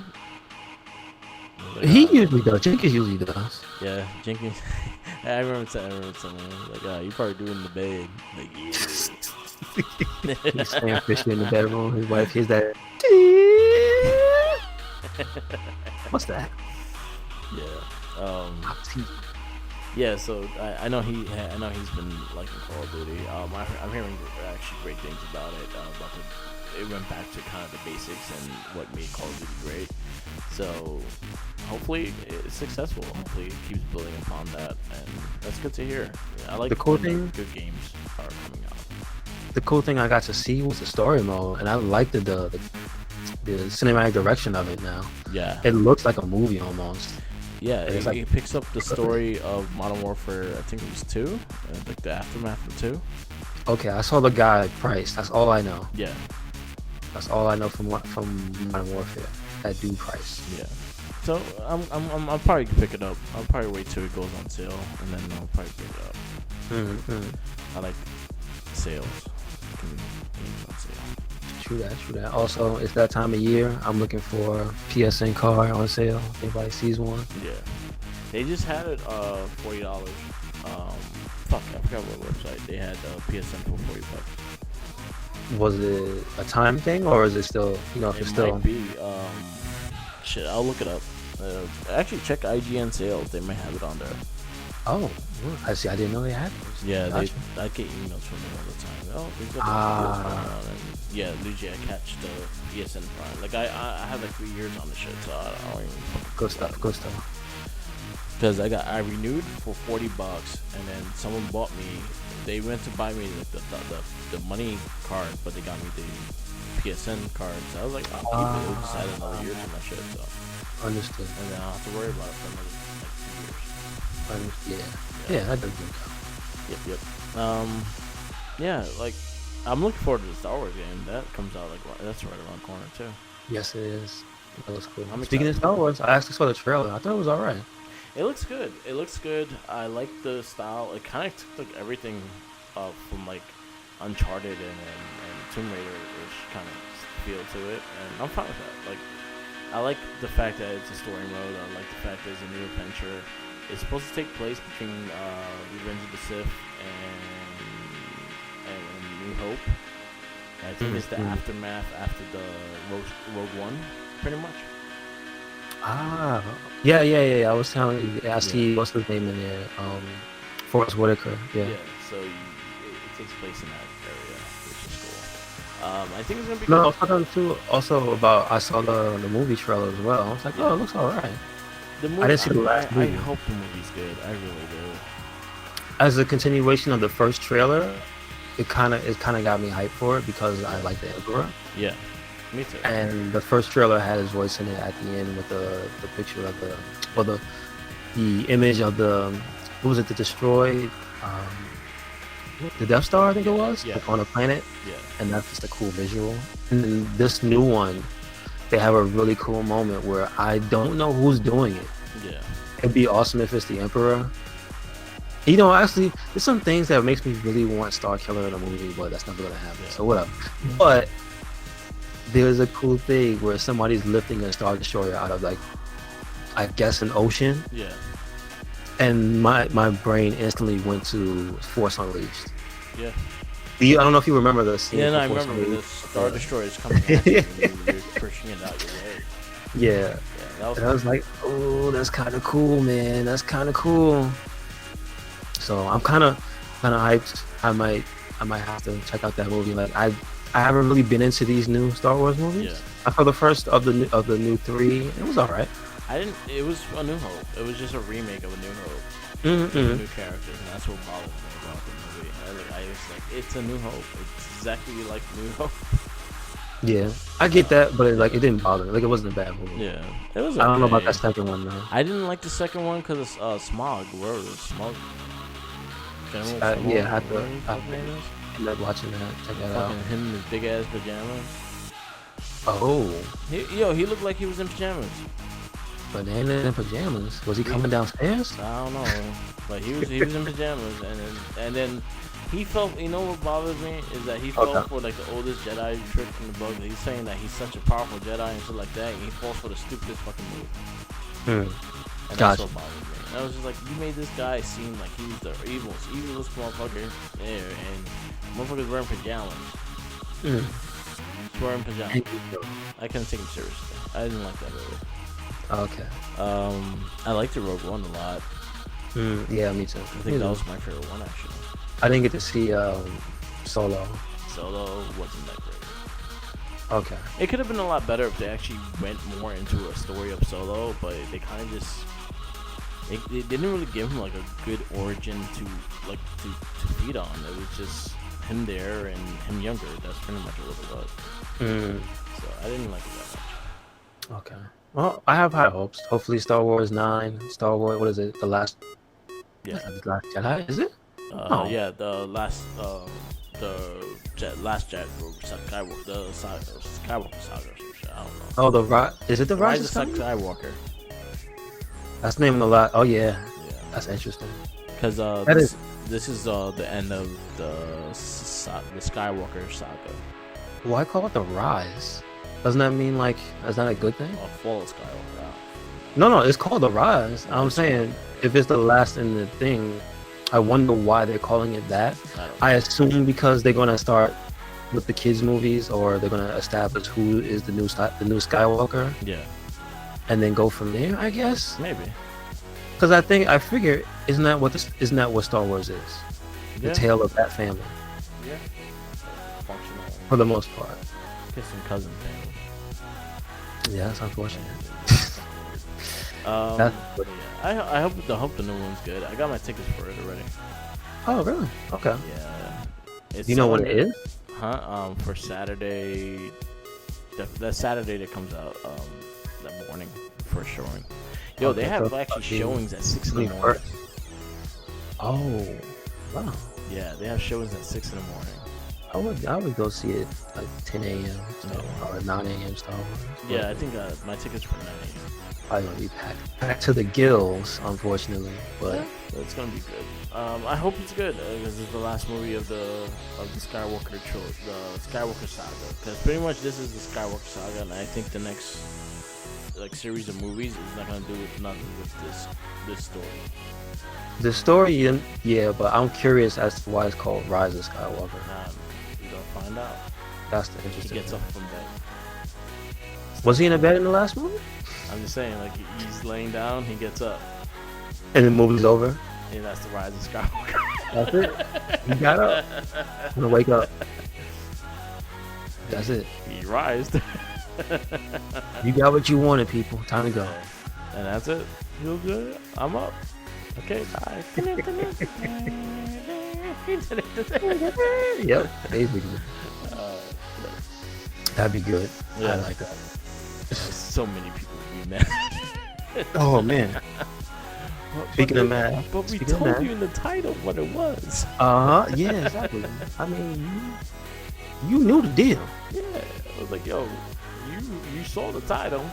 Like, he usually does. Jenkins usually does. Yeah, Jenkins. I remember someone like, you probably do it in the bed. Like, yeah. He's saying fishing in the bedroom. His wife hears that. What's that? Yeah. Yeah. So I know he's been liking Call of Duty. I'm hearing actually great things about it. It went back to kind of the basics and what made Call of Duty great. So hopefully it's successful. Hopefully it keeps building upon that, and that's good to hear. Yeah, I like the cool thing. Good games are coming out. The cool thing I got to see was the story mode, and I liked the cinematic direction of it now. Yeah. It looks like a movie almost. Yeah, it picks up the story of Modern Warfare. I think it was 2, like the aftermath of 2. Okay, I saw the guy Price. That's all I know. Yeah. That's all I know from Modern Warfare. That dude Price. Yeah. So I'll probably pick it up. I'll probably wait till it goes on sale, and then I'll probably pick it up. Mm-hmm. I like sales. Games on sale. True that. Also, it's that time of year. I'm looking for PSN card on sale. Anybody sees one? Yeah. They just had it $40. Fuck, I forgot what website. They had PSN for $40. Was it a time thing, or is it still, if it's still? Might be. Shit, I'll look it up. Actually, check IGN sales. They might have it on there. Oh, I see. I didn't know they had those. Yeah, Gotcha. I get emails from them all the time. Oh, there's got Ah. and yeah, legit, I catch the PSN Prime. Like I have like 3 years on the shit, so I don't even. Good stuff. Good stuff. Because I renewed for $40, and then someone bought me. They went to buy me like the money card, but they got me the PSN card. So I was like, I'll keep it. It'll just add another year to my shit. So Understood. and then I don't have to worry about it for another like 2 years. Yeah, that does good. Yep. Yeah, like I'm looking forward to the Star Wars game. That comes out like that's right around the corner too. Yes, it is. That looks cool. I'm Speaking of excited. Star Wars, I actually saw the trailer. I thought it was all right. It looks good. It looks good. I like the style. It kind of took like everything from like Uncharted and Tomb Raider-ish kind of feel to it, and I'm fine with that. Like, I like the fact that it's a story mode. I like the fact that it's a new adventure. It's supposed to take place between Revenge of the Sith and New Hope. I think it's the aftermath after the Rogue One, pretty much. Ah, yeah. I was telling you. I see what's his name in there. Forrest Whitaker. Yeah. So it takes place in that area, which is cool. I think it's gonna be No, I good. was talking too. Also about I saw the movie trailer as well. I was like, oh, it looks all right. The movie, I didn't see the last I movie. hope the movie's good. I really do. As a continuation of the first trailer, it kind of got me hyped for it because I like the Emperor. Yeah, me too. And the first trailer had his voice in it at the end with the picture of the image of the what was it, the destroyed the Death Star, I think it was, Yeah. like on a planet. Yeah. And that's just a cool visual. And then this new one, they have a really cool moment where I don't know who's doing it. Yeah. It'd be awesome if it's the Emperor. You know, actually, there's some things that makes me really want Starkiller in a movie, but that's never gonna happen. Yeah. So whatever. But there's a cool thing where somebody's lifting a Star Destroyer out of, like, I guess an ocean, Yeah. and my brain instantly went to Force Unleashed. Yeah. I don't know if you remember the scene. Yeah, no, from I Force remember the Unleashed. Star Destroyer is coming at you and you're pushing it out your way. Yeah. Yeah, that was And I was like, oh, that's kind of cool, man. That's kind of cool. So I'm kind of hyped. I might have to check out that movie. Like I haven't really been into these new Star Wars movies. Yeah. I saw the first of the new 3. It was all right. it was A New Hope. It was just a remake of A New Hope. Mm-hmm. New characters, and that's what bothered me about the movie. I was like, it's A New Hope. It's exactly like New Hope. Yeah, I get that, but it didn't bother me. Like, it wasn't a bad movie. Yeah. It was okay. I don't know about that second one though. I didn't like the second one because it's Smog. Where was Smog? General Yeah, Smog, I have to- whatever his I have fucking name is. End up watching that. Check that out. Fucking him in his big ass pajamas. Oh, He looked like he was in pajamas. banana in pajamas. Was he coming downstairs? I don't know, but he was in pajamas, and then he fell. You know what bothers me is that he fell Okay. for like the oldest Jedi trick in the book. He's saying that he's such a powerful Jedi and shit like that, and he falls for the stupidest fucking move. And Gotcha. that's what bothers me. And I was just like, you made this guy seem like he was the evilest motherfucker there, and motherfucker's wearing pajamas. Mm. He's wearing pajamas. I couldn't take him seriously. I didn't like that movie. Okay. I liked the Rogue One a lot. Yeah, me too. I think that was my favorite one actually. I didn't get to see Solo. Solo wasn't that great. Okay. It could have been a lot better if they actually went more into a story of Solo, but they kind of just they didn't really give him like a good origin to feed on. It was just him there and him younger. That's pretty much what it was. So I didn't like it that much. Okay. Well, I have high hopes. Hopefully, Star Wars 9. Star Wars. What is it? The Last Jedi? Is it? Yeah, the last Skywalker, the Skywalker saga or some shit. I don't know. Oh, Is it the Rise of Skywalker? Skywalker. That's the name of the lot. Oh yeah, Yeah. that's interesting. Because this is the end of the Skywalker saga. Why call it the Rise? Doesn't that mean is that a good thing? Or Fall of Skywalker. No, it's called the Rise. I'm saying if it's the last in the thing, I wonder why they're calling it that. I assume because they're gonna start with the kids' movies, or they're gonna establish who is the new Skywalker, Yeah, and then go from there. I guess. maybe. Because I figure, isn't that what Star Wars is? The Yeah. tale of that family, Yeah. Functional. for the most part. Kissing cousin thing. Yeah, that's unfortunate. Yeah, I hope the new one's good. I got my tickets for it already. Oh, really? Okay. Yeah. It's Do you know what it selling- is? Huh? For Saturday, the Saturday that comes out, that morning for showing. Yo, they Okay, have so actually fucking showings at 6 in the morning. 21st. Oh, wow. Yeah, they have showings at 6 in the morning. I would go see it like 10 a.m. or 9 a.m. Star Wars. Yeah, I think my tickets for 9 a.m. Probably gonna be packed to the gills, unfortunately. But It's gonna be good. I hope it's good because it's the last movie of the Skywalker trilogy, the Skywalker saga. Because pretty much this is the Skywalker saga, and I think the next series of movies is not gonna do with nothing with this story. the story, yeah, but I'm curious as to why it's called Rise of Skywalker. You're gonna find out. That's the He interesting gets thing. up from bed. Was he in a bed in the last movie? I'm just saying, like he's laying down, he gets up, And the movie's over. and that's the Rise of Skywalker. That's it. He got up. I'm gonna wake up. That's it. He rised. You got what you wanted, people. Time to go. And that's it. Feel good. I'm up. Okay, bye. Yep, basically. That'd be good. Yeah. I like that. So many people would be mad. Oh man. Speaking of mad, But we speaking of told mad. you in the title what it was. Yeah, exactly. I mean, you knew the deal. Yeah. I was like, yo, you saw the title.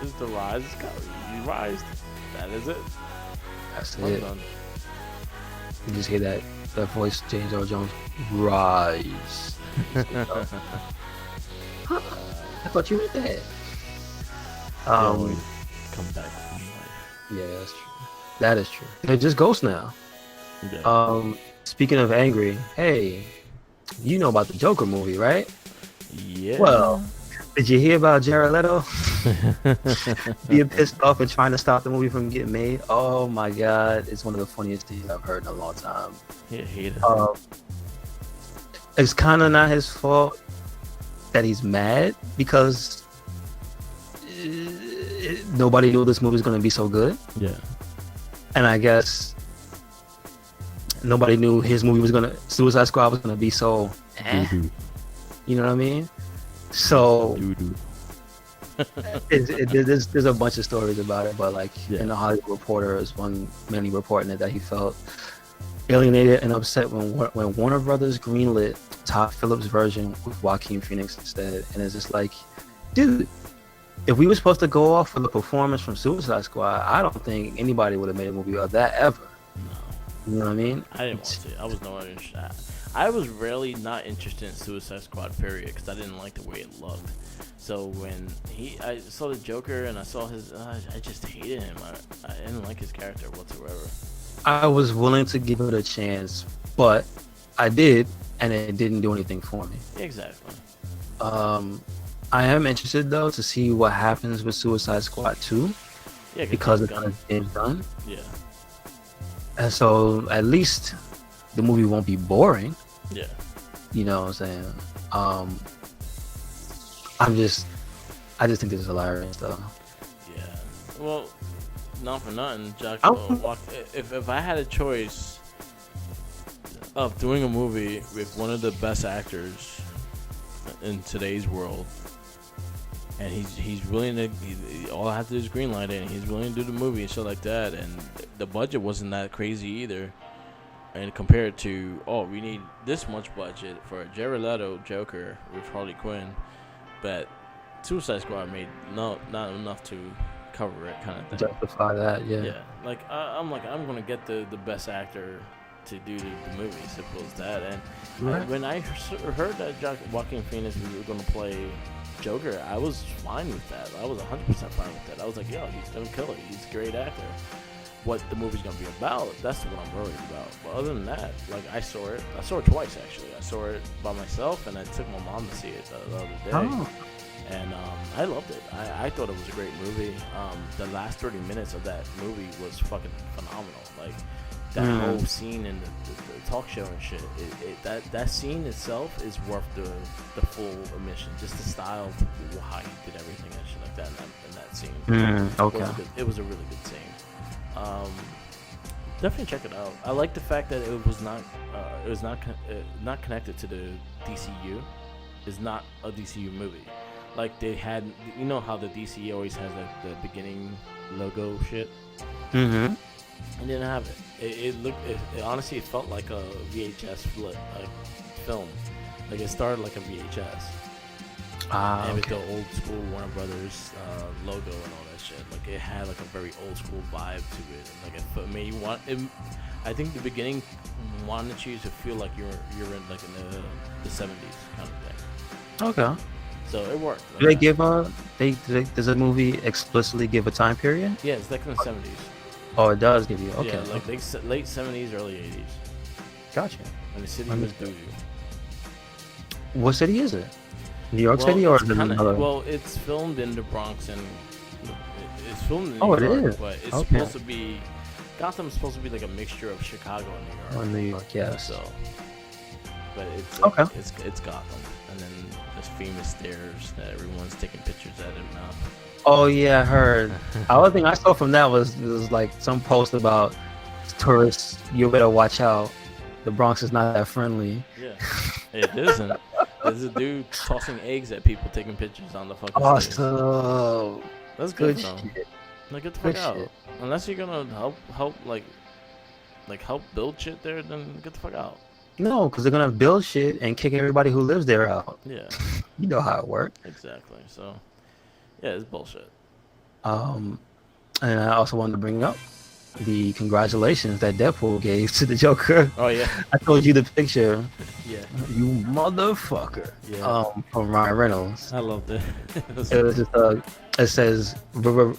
It's the Rise of Skywalker. You rised. That is it. That's Well it. done. You just hear that voice, James Earl Jones. Rise. I thought you were dead. Come back from life. Yeah, that's true. That is true. They're just ghosts now. Yeah. Speaking of angry, hey, you know about the Joker movie, right? Yeah. Well, did you hear about Jared Leto being pissed off and trying to stop the movie from getting made? Oh my God, it's one of the funniest things I've heard in a long time. He a hater. It's kind of not his fault that he's mad because nobody knew this movie was going to be so good. Yeah. And I guess nobody knew his movie was Suicide Squad was gonna be so. You know what I mean? So there's a bunch of stories about it, but like in the Hollywood Reporter is one mainly reporting it that he felt alienated and upset when Warner Brothers greenlit Todd Phillips' version with Joaquin Phoenix instead, and it's just like, dude. If we were supposed to go off of the performance from Suicide Squad, I don't think anybody would have made a movie of that ever. No. You know what I mean? I didn't watch it. I was not interested. I was really not interested in Suicide Squad, period, because I didn't like the way it looked. So when I saw the Joker and I saw his, I just hated him. I didn't like his character whatsoever. I was willing to give it a chance, but I did, and it didn't do anything for me. Exactly. I am interested though to see what happens with Suicide Squad 2 Yeah, because it's it's James Gunn. Yeah. And so at least the movie won't be boring. Yeah. You know what I'm saying? I just think this is hilarious though. Yeah. Well, not for nothing, Jack. I'm- If I had a choice of doing a movie with one of the best actors in today's world, and he's willing to, all I have to do is greenlight it, and he's willing to do the movie and stuff like that, and the budget wasn't that crazy either. And compared to, we need this much budget for a Jared Leto Joker with Harley Quinn, but Suicide Squad made not enough to cover it, kind of thing. Justify that, yeah. Yeah, I'm gonna get the best actor to do the movie, simple as that. And Right. when I heard that Joaquin Phoenix was gonna play Joker, I was fine with that. I was 100% fine with that. I was like, yo, he's gonna kill it. He's a great actor. What the movie's gonna be about, that's what I'm worried about. But other than that, like, I saw it twice actually. I saw it by myself, and I took my mom to see it the other day. Oh. And I loved it. I thought it was a great movie. The last 30 minutes of that movie was fucking phenomenal. Like that whole scene in the talk show and shit. That scene itself is worth the full admission. Just the style of how he did everything and shit like that in that scene. Okay. It was a really good scene. Definitely check it out. I like the fact that it was not connected to the DCU. It's not a DCU movie. Like they had, you know how the DC always has the beginning logo shit. Mm-hmm. It didn't have it. It honestly it felt like a VHS film. Like it started like a VHS. And with the old school Warner Brothers logo and all that shit. Like it had like a very old school vibe to it. And like it made you want. I think the beginning wanted you to feel like you're in like in the 70s kind of thing. Okay. So it worked. Like Do they give does a movie explicitly give a time period? Yeah, it's like in the 70s. Oh, it does give you. Okay. Yeah, like late 70s, early 80s. Gotcha. And the city was doo-doo. What city is it? New York City or is it another? Well, it's filmed in the Bronx and it's filmed in New Oh, it York, is? but it's Okay. supposed to be Gotham's supposed to be like a mixture of Chicago and New York. Oh, New York, yes. So, but it's Okay. It's Gotham, and then there's famous stairs that everyone's taking pictures at it now. Oh yeah, I heard. The other thing I saw from that was like some post about tourists. You better watch out. The Bronx is not that friendly. Yeah, it isn't. There's a dude tossing eggs at people taking pictures on the fucking stairs. Awesome. That's good Good though. shit. Like get the fuck Good out. shit. Unless you're gonna help help build shit there, then get the fuck out. No, because they're gonna build shit and kick everybody who lives there out. Yeah, You know how it works. exactly. So, yeah, it's bullshit. And I also wanted to bring up the congratulations that Deadpool gave to the Joker. Oh yeah, I told you the picture. yeah, You motherfucker. Yeah. From Ryan Reynolds. I loved it. It was just it says and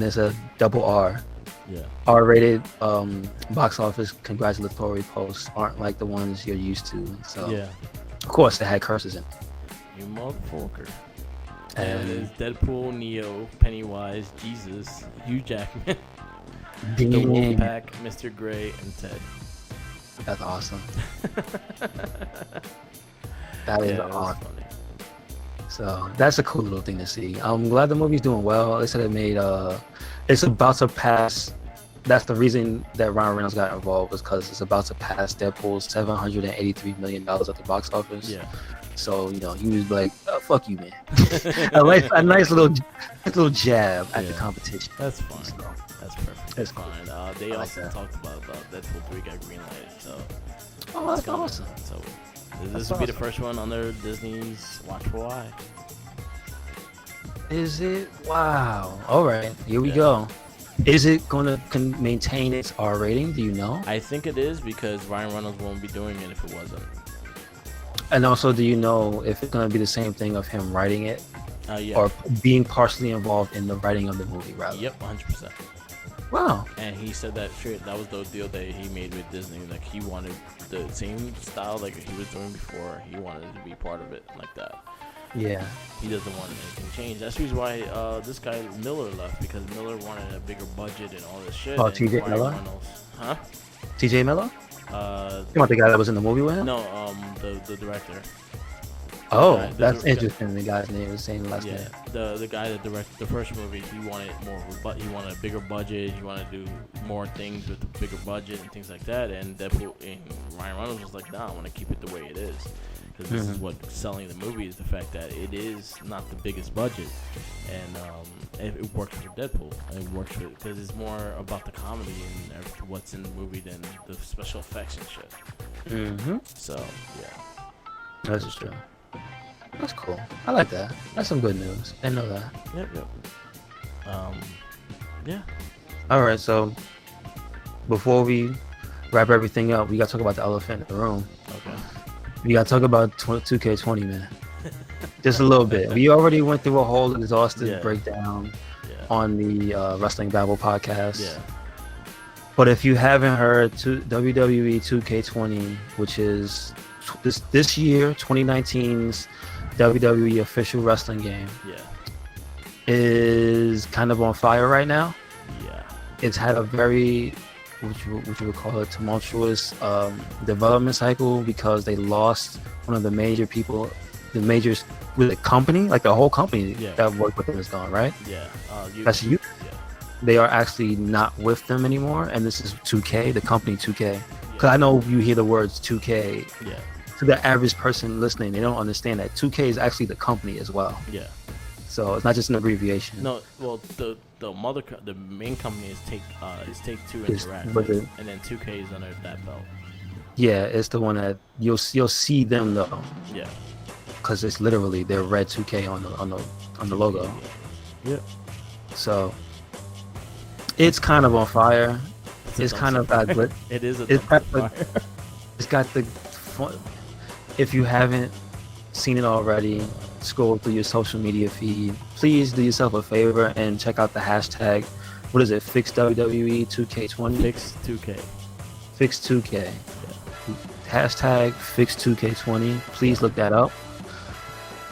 it's a double R. Yeah, R-rated box office congratulatory posts aren't like the ones you're used to. So yeah. of course they had curses in it. You motherfucker. And And it's Deadpool, Neo, Pennywise, Jesus, Hugh Jackman, the dang, Wolfpack, Mr. Gray, and Ted. that's awesome. That is Yeah, it was awesome. funny. So that's a cool little thing to see. I'm glad the movie's doing well. They said it made it's about to pass. That's the reason that Ryan Reynolds got involved, was because it's about to pass Deadpool's $783 million at the box office. Yeah. So he was like, oh, "Fuck you, man." a nice little jab at the Yeah. competition. That's fine. So, That's perfect. That's fine. They I like also that. talked about Deadpool 3 got greenlighted, so oh, that's it's coming. awesome. So this That's will be the awesome. first one under Disney's Watchful Eye. Is it? Wow. All right, here we Yeah. go. Is it going to maintain its R rating? Do you know? I think it is because Ryan Reynolds won't be doing it if it wasn't. And also, do you know if it's going to be the same thing of him writing it Yeah. or being partially involved in the writing of the movie, rather? Yep, 100%. Wow. And he said that that was the deal that he made with Disney. Like he wanted the same style like he was doing before. He wanted to be part of it like that. Yeah. He doesn't want anything changed. That's the reason why this guy Miller left, because Miller wanted a bigger budget and all this shit. Oh, and T.J. Ryan Miller? Reynolds- Huh? T.J. Miller? Uh, You want the guy that was in the movie with him? no, the director. Oh, guy- the that's dir- interesting. The guy's name was saying the last Yeah, name. the guy that directed the first movie, he wanted he wanted a bigger budget. He wanted to do more things with a bigger budget and things like that. And Deadpool and Ryan Reynolds was like, "Nah, I want to keep it the way it is." Because this is what's selling the movie, is the fact that it is not the biggest budget, and it works for Deadpool. It works because it's more about the comedy and what's in the movie than the special effects and shit. Mm-hmm. So yeah, That's true. That's cool. I like that. That's some good news. I know that. yep. Yeah. All right, so before we wrap everything up, we got to talk about the elephant in the room. Okay. We got to talk about 2K20, man. Just a little bit. We already went through a whole exhaustive Yeah. breakdown Yeah. on the Wrestling Babble podcast. Yeah. But if you haven't heard, WWE 2K20, which is this year, 2019's WWE official wrestling game, Yeah. is kind of on fire right now. Yeah. It's had a very, what you would call a tumultuous development cycle because they lost one of the major people, the major with the company, like the whole company Yeah. that worked with them is gone, right? Yeah. That's you. Yeah. They are actually not with them anymore, and this is 2K, the company 2K. Because I know you hear the words 2K. Yeah. To the average person listening, they don't understand that 2K is actually the company as well. Yeah. So it's not just an abbreviation. No, well, the main company is Take Two It's- Interactive, but the- and then 2K is under that belt. Yeah, it's the one that you'll see them though, Yeah. because it's literally their red 2K on the logo. Yeah. So it's kind of on fire. It's kind of got good. It is a It's got fire. It's got the fun. If you haven't seen it already, scroll through your social media feed. Please do yourself a favor and check out the hashtag. What is it? Fix WWE 2K20. Fix 2K. Fix 2K. Hashtag Fix 2K20. Please look that up.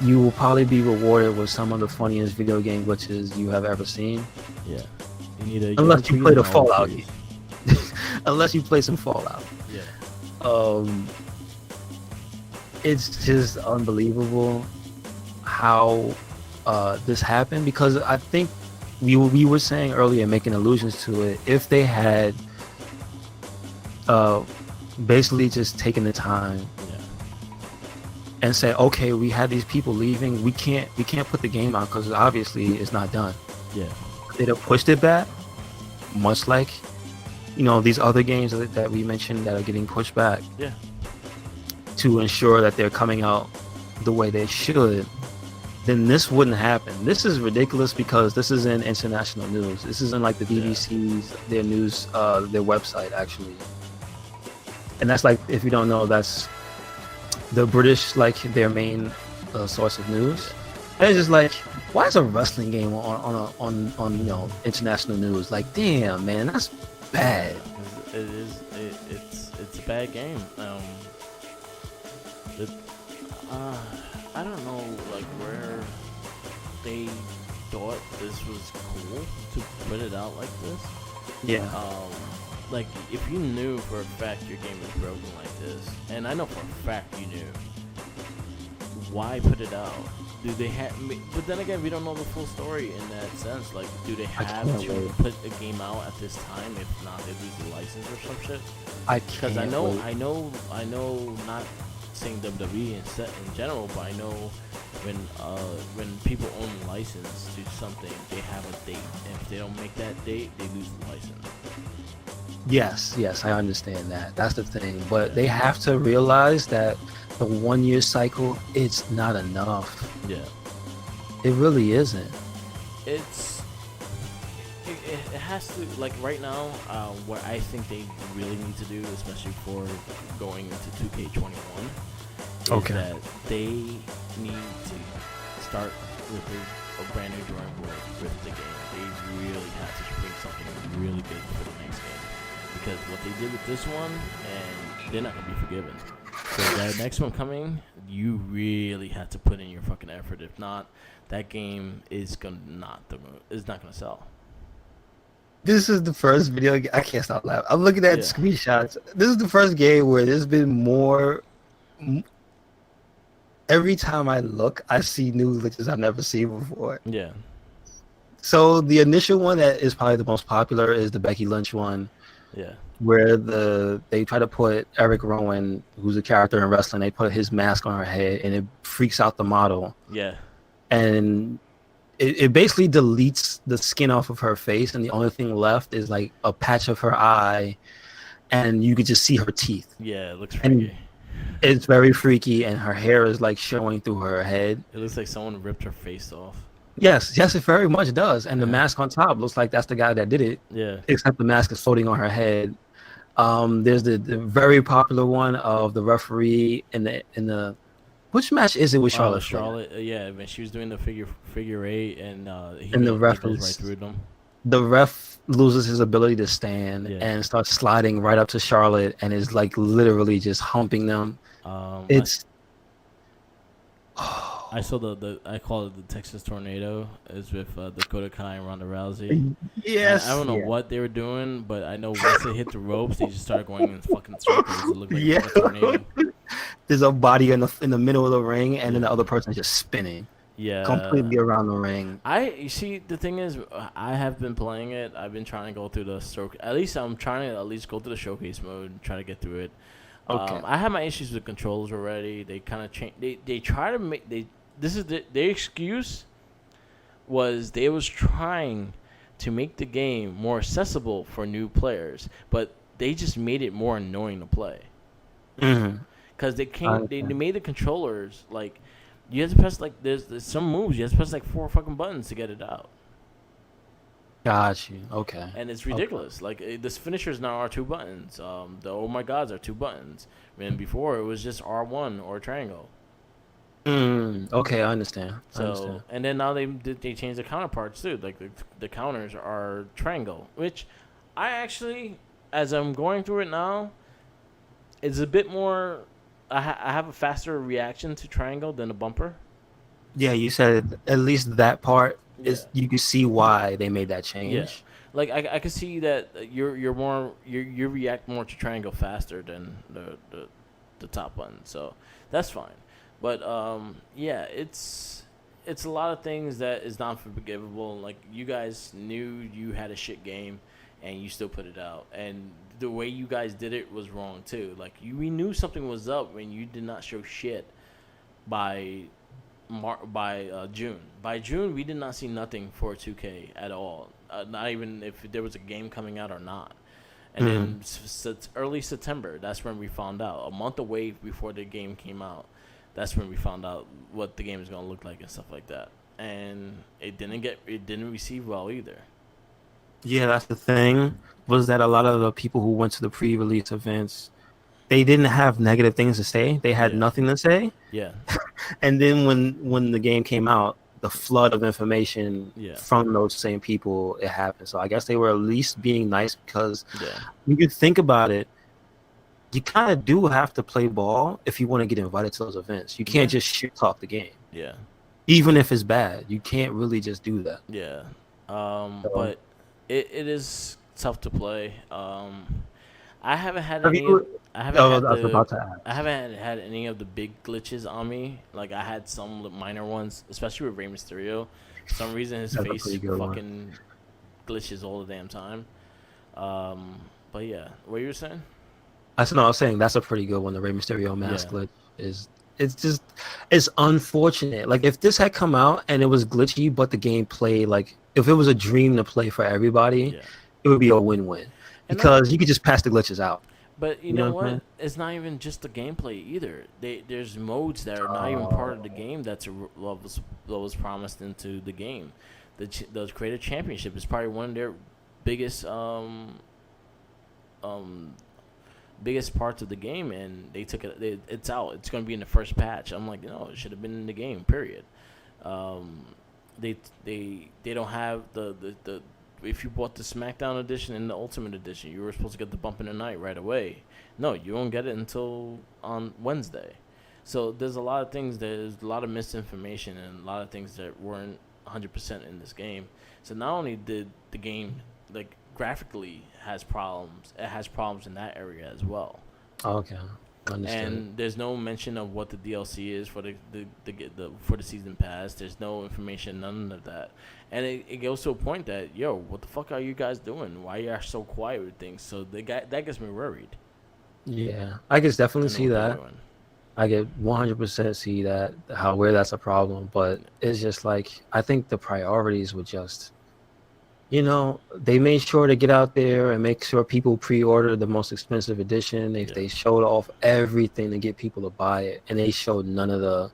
You will probably be rewarded with some of the funniest video game glitches you have ever seen. Yeah. You need a Unless you play the Unity Fallout please. Unless you play some Fallout. Yeah. It's just unbelievable how this happened, because I think we were saying earlier, making allusions to it, if they had basically just taken the time Yeah. and said, okay, we had these people leaving, we can't put the game out because obviously it's not done. Yeah. They'd have pushed it back, much like these other games that we mentioned that are getting pushed back. Yeah. To ensure that they're coming out the way they should, then this wouldn't happen. This is ridiculous because this is in international news. This isn't like the BBC's, their news, their website actually. And that's like, if you don't know, that's the British, like their main source of news. And it's just like, why is a wrestling game on international news? Like, damn, man, that's bad. It's a bad game. I don't know, like, where they thought this was cool to put it out like this. Yeah. Like, if you knew for a fact your game was broken like this, and I know for a fact you knew, why put it out? Do they have? But then again, we don't know the full story in that sense. Like, do they have to put a game out at this time? If not, they lose the license or some shit. Because I know, not saying WWE in general, but I know when people own a license to something, they have a date, and if they don't make that date, they lose the license. Yes, I understand that. That's the thing. But they have to realize that the 1 year cycle, it's not enough. Yeah. It really isn't. It has to, like, right now, what I think they really need to do, especially for going into 2K21, is that they need to start with a brand new drawing board with the game. They really have to bring something really good for the next game. Because what they did with this one, and they're not going to be forgiven. So that next one coming, you really have to put in your fucking effort. If not, that game is not gonna sell. This is the first video. I can't stop laughing. I'm looking at screenshots. This is the first game where there's been more. Every time I look, I see new glitches I've never seen before. Yeah. So the initial one that is probably the most popular is the Becky Lynch one. Yeah. Where they try to put Eric Rowan, who's a character in wrestling, they put his mask on her head and it freaks out the model. Yeah. And it basically deletes the skin off of her face, and the only thing left is like a patch of her eye, and you could just see her teeth. Yeah, it looks freaky. It's very freaky, and her hair is like showing through her head. It looks like someone ripped her face off. Yes, it very much does. And the mask on top looks like that's the guy that did it. Yeah. Except the mask is floating on her head. There's the very popular one of the referee in the which match is it with Charlotte? Charlotte, yeah, when she was doing the figure eight, and the ref goes right through them. The ref loses his ability to stand and starts sliding right up to Charlotte, and is like literally just humping them. It's I saw the I call it the Texas tornado. Is with Dakota Kai and Ronda Rousey. And I Yes. don't know Yeah. what they were doing, but I know once they hit the ropes, they just started going in fucking circles. It looked like a Yeah. fucking tornado. There's a body in the middle of the ring, and then the Yeah. other person is just spinning Yeah. completely around the ring. You see, the thing is, I have been playing it. I've been trying to go through the stroke. At least I'm trying to at least go through the showcase mode and try to get through it. Okay. I have my issues with controls already. They kind of change. They try to make This is their excuse was they was trying to make the game more accessible for new players, but they just made it more annoying to play. Mm-hmm. Because they made the controllers like you have to press like there's some moves you have to press like 4 fucking buttons to get it out, Got you. Okay. and it's ridiculous. Like this finishers now are 2 buttons. The oh my gods are 2 buttons. And before it was just R1 or triangle. Okay, I understand. So and then now they changed the counterparts too. Like the counters are triangle, which I actually, as I'm going through it now, it's a bit more. I have a faster reaction to triangle than a bumper. Yeah, you said at least that part is Yeah. you can see why they made that change. Yeah, like I can see that you react more to triangle faster than the top button, so that's fine. But yeah, it's a lot of things that is not forgivable. Like you guys knew you had a shit game, and you still put it out, and the way you guys did it was wrong too. Like we knew something was up when you did not show shit by June. By June, we did not see nothing for 2K at all. Not even if there was a game coming out or not. And then early September, that's when we found out. A month away before the game came out, that's when we found out what the game is gonna look like and stuff like that. And it didn't receive well either. Yeah, that's the thing. Was that a lot of the people who went to the pre-release events, they didn't have negative things to say. They had nothing to say. Yeah. And then when the game came out, the flood of information Yeah. from those same people, it happened. So I guess they were at least being nice because Yeah. you could think about it. You kind of do have to play ball if you want to get invited to those events. You can't just shit talk the game, Yeah. even if it's bad. You can't really just do that. Yeah. But it is tough to play. I haven't had Have any. you- I haven't Oh, had I was about to ask. I haven't had any of the big glitches on me. Like I had some minor ones, especially with Rey Mysterio. For some reason, his That's a face pretty good one. fucking glitches all the damn time. But yeah, what you were saying? I was saying that's a pretty good one. The Rey Mysterio mask Yeah. glitch is. It's unfortunate. Like if this had come out and it was glitchy, but the game played like if it was a dream to play for everybody, Yeah. it would be a win-win And because you could just pass the glitches out. But you You know know what I'm what? It's not even just the gameplay either. There's modes that are not even part of the game that was promised into the game. The Creator Championship is probably one of their biggest biggest parts of the game, and they took it. It's out. It's going to be in the first patch. I'm like, no, it should have been in the game. Period. They don't have the if you bought the SmackDown edition and the Ultimate edition, you were supposed to get the bump in the night right away. No, you won't get it until on Wednesday. So there's a lot of things. There's a lot of misinformation and a lot of things that weren't 100% in this game. So not only did the game like graphically has problems, it has problems in that area as well. Okay, understood. And there's no mention of what the DLC is for the for the season pass. There's no information, none of that. And it goes to a point that, yo, what the fuck are you guys doing? Why are you so quiet with things? So that gets me worried. Yeah, I can definitely to know see what they're that. doing. I get 100% see that where that's a problem, but it's just like I think the priorities were just, they made sure to get out there and make sure people pre-order the most expensive edition. They showed off everything to get people to buy it, and they showed none of the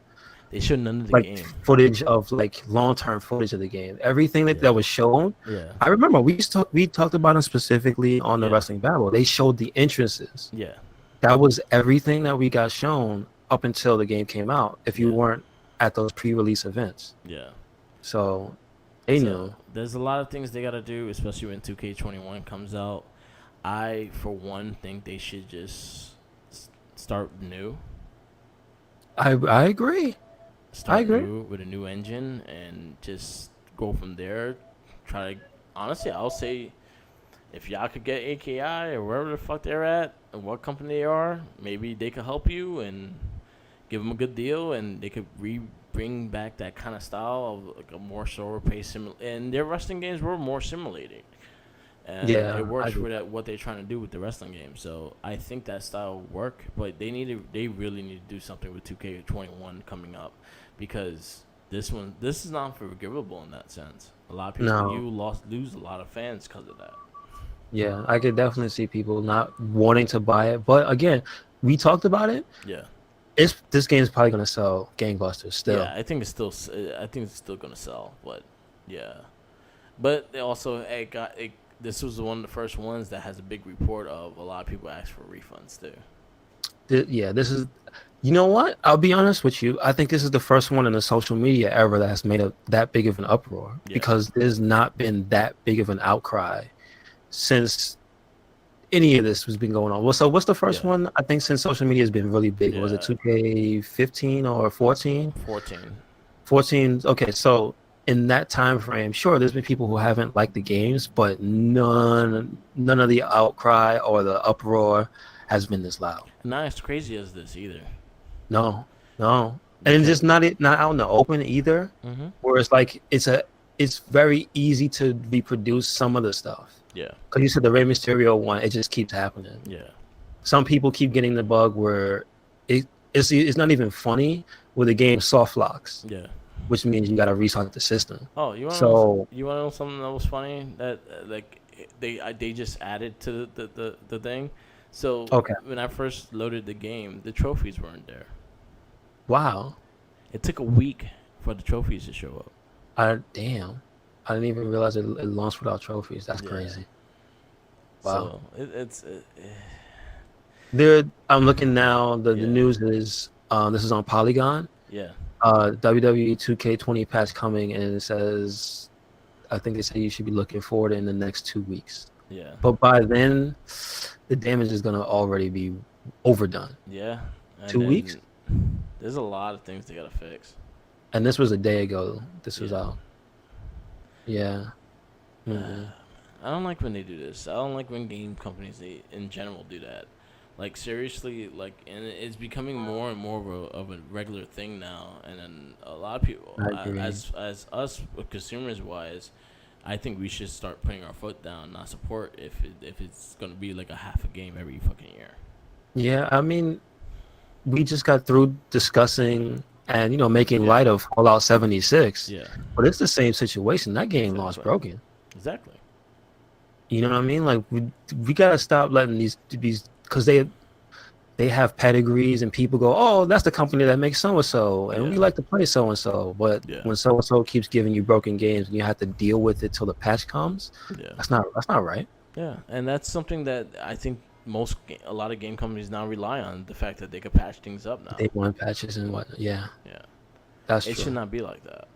They showed none of the game. footage of like long-term footage of the game. Everything that was shown. Yeah. I remember we talked about them specifically on the Yeah. Wrestling Babble. They showed the entrances. Yeah. That was everything that we got shown up until the game came out. If you weren't at those pre-release events, Yeah. so they So, knew. there's a lot of things they got to do, especially when 2K21 comes out. I, for one, think they should just start new. I agree. I start agree. new with a new engine and just go from there. Try to honestly, I'll say if y'all could get AKI or wherever the fuck they're at and what company they are, maybe they could help you and give them a good deal, and they could bring back that kind of style of like a more slower pace and their wrestling games were more simulating. And Yeah, it I works agree. for that what they're trying to do with the wrestling game. So I think that style will work, but they really need to do something with 2K21 coming up, because this is not forgivable in that sense. A lot of people No. lose a lot of fans because of that. Yeah, I could definitely see people not wanting to buy it. But again, we talked about it. Yeah, This game is probably gonna sell gangbusters still. yeah. I think it's still gonna sell, but yeah. But they also this was one of the first ones that has a big report of a lot of people ask for refunds too. Yeah, this is. You know what? I'll be honest with you. I think this is the first one in the social media ever that has made that big of an uproar, Yeah. because there's not been that big of an outcry since any of this has been going on. Well, so what's the first Yeah. one? I think since social media has been really big. Was it Yeah. 2K15 or 14? 14. 14. Okay, so in that time frame, sure, there's been people who haven't liked the games, but none of the outcry or the uproar has been this loud. Not as crazy as this either. No, no, and it's just not out in the open either. Mm-hmm. Where it's like it's very easy to reproduce some of the stuff. Yeah. Because you said the Rey Mysterio one, it just keeps happening. Yeah. Some people keep getting the bug where it's not even funny, where the game soft locks, Yeah. which means you got to restart the system. Oh, you want So to know something that was funny that like they just added to the thing. So okay, when I first loaded the game, the trophies weren't there. wow, It took a week for the trophies to show up. I didn't even realize it launched without trophies. That's Yeah. crazy. Wow. So it's I'm looking now. The Yeah. news is this is on Polygon. yeah. WWE 2K20 patch coming, and it says, I think they say you should be looking forward in the next 2 weeks. Yeah. But by then, the damage is gonna already be overdone. Yeah. And 2 then weeks, There's a lot of things they gotta fix. and this was a day ago. This was Yeah. out. Yeah. Mhm. I don't like when they do this. I don't like when game companies in general do that. Like seriously, like, and it's becoming more and more of a regular thing now. And then a lot of people, I agree. as us consumers wise, I think we should start putting our foot down, not support if it's gonna be like a half a game every fucking year. Yeah, I mean, we just got through discussing and making light of Fallout 76, Yeah, but it's the same situation. That game lost Exactly. broken. exactly. You know what I mean? Like we gotta stop letting these because they have pedigrees and people go, oh, that's the company that makes so and so, and we Yeah. like to play so and so. But Yeah. when so and so keeps giving you broken games and you have to deal with it till the patch comes, Yeah, that's not right. yeah, and that's something that I think a lot of game companies now rely on, the fact that they could patch things up now. They want patches and what? Yeah, Yeah, that's it true. should not be like that.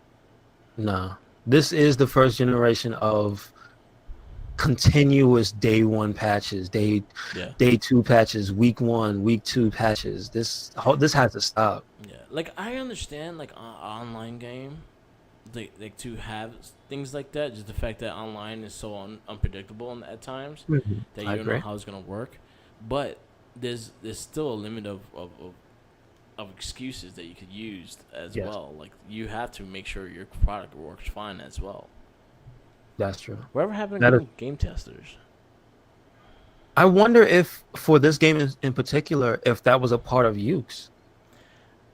No, this is the first generation of continuous day one patches, day two patches, week one, week two patches. This has to stop. Yeah, like I understand like an online game, like to have things like that. Just the fact that online is so unpredictable at times that you I don't know agree. how it's gonna work. But there's still a limit of excuses that you could use as Yes. well. Like you have to make sure your product works fine as well. That's true. Whatever happened That to is- game testers? I wonder if for this game in particular, if that was a part of Ukes.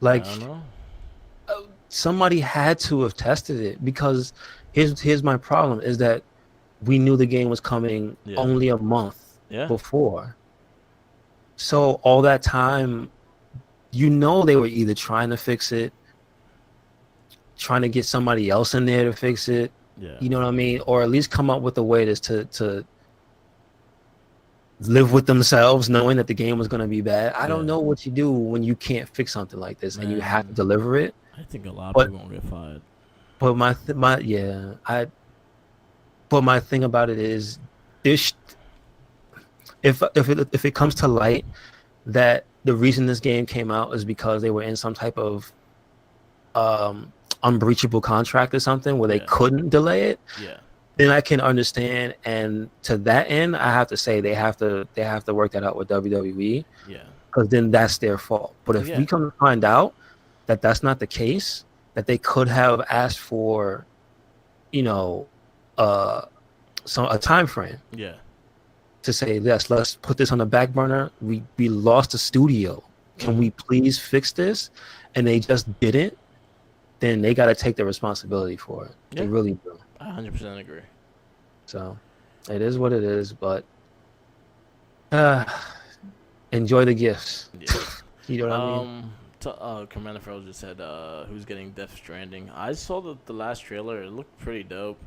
Like I don't know. somebody had to have tested it, because here's my problem is that we knew the game was coming Yeah. only a month Yeah. before. So all that time, they were either trying to fix it, trying to get somebody else in there to fix it, Yeah. you know what I mean? Or at least come up with a way to live with themselves knowing that the game was going to be bad. I don't Yeah. know what you do when you can't fix something like this and you have to Man. deliver it. I think a lot of But- people gonna get fired. But my thing about it is, if it comes to light that the reason this game came out is because they were in some type of unbreachable contract or something where they Yeah. couldn't delay it, Yeah. then I can understand. And to that end, I have to say they have to work that out with WWE, Yeah. because then that's their fault. But if Yeah. we come to find out that that's not the case, that they could have asked for, you know, a time frame Yeah. to say, yes, let's put this on the back burner. We lost the studio. Can we please fix this? And they just didn't. Then they got to take the responsibility for it. Yeah. They really do. I 100% agree. So it is what it is. But enjoy the gifts. Yeah. You know what I mean? Commander Farrell just said who's getting Death Stranding. I saw the last trailer. It looked pretty dope.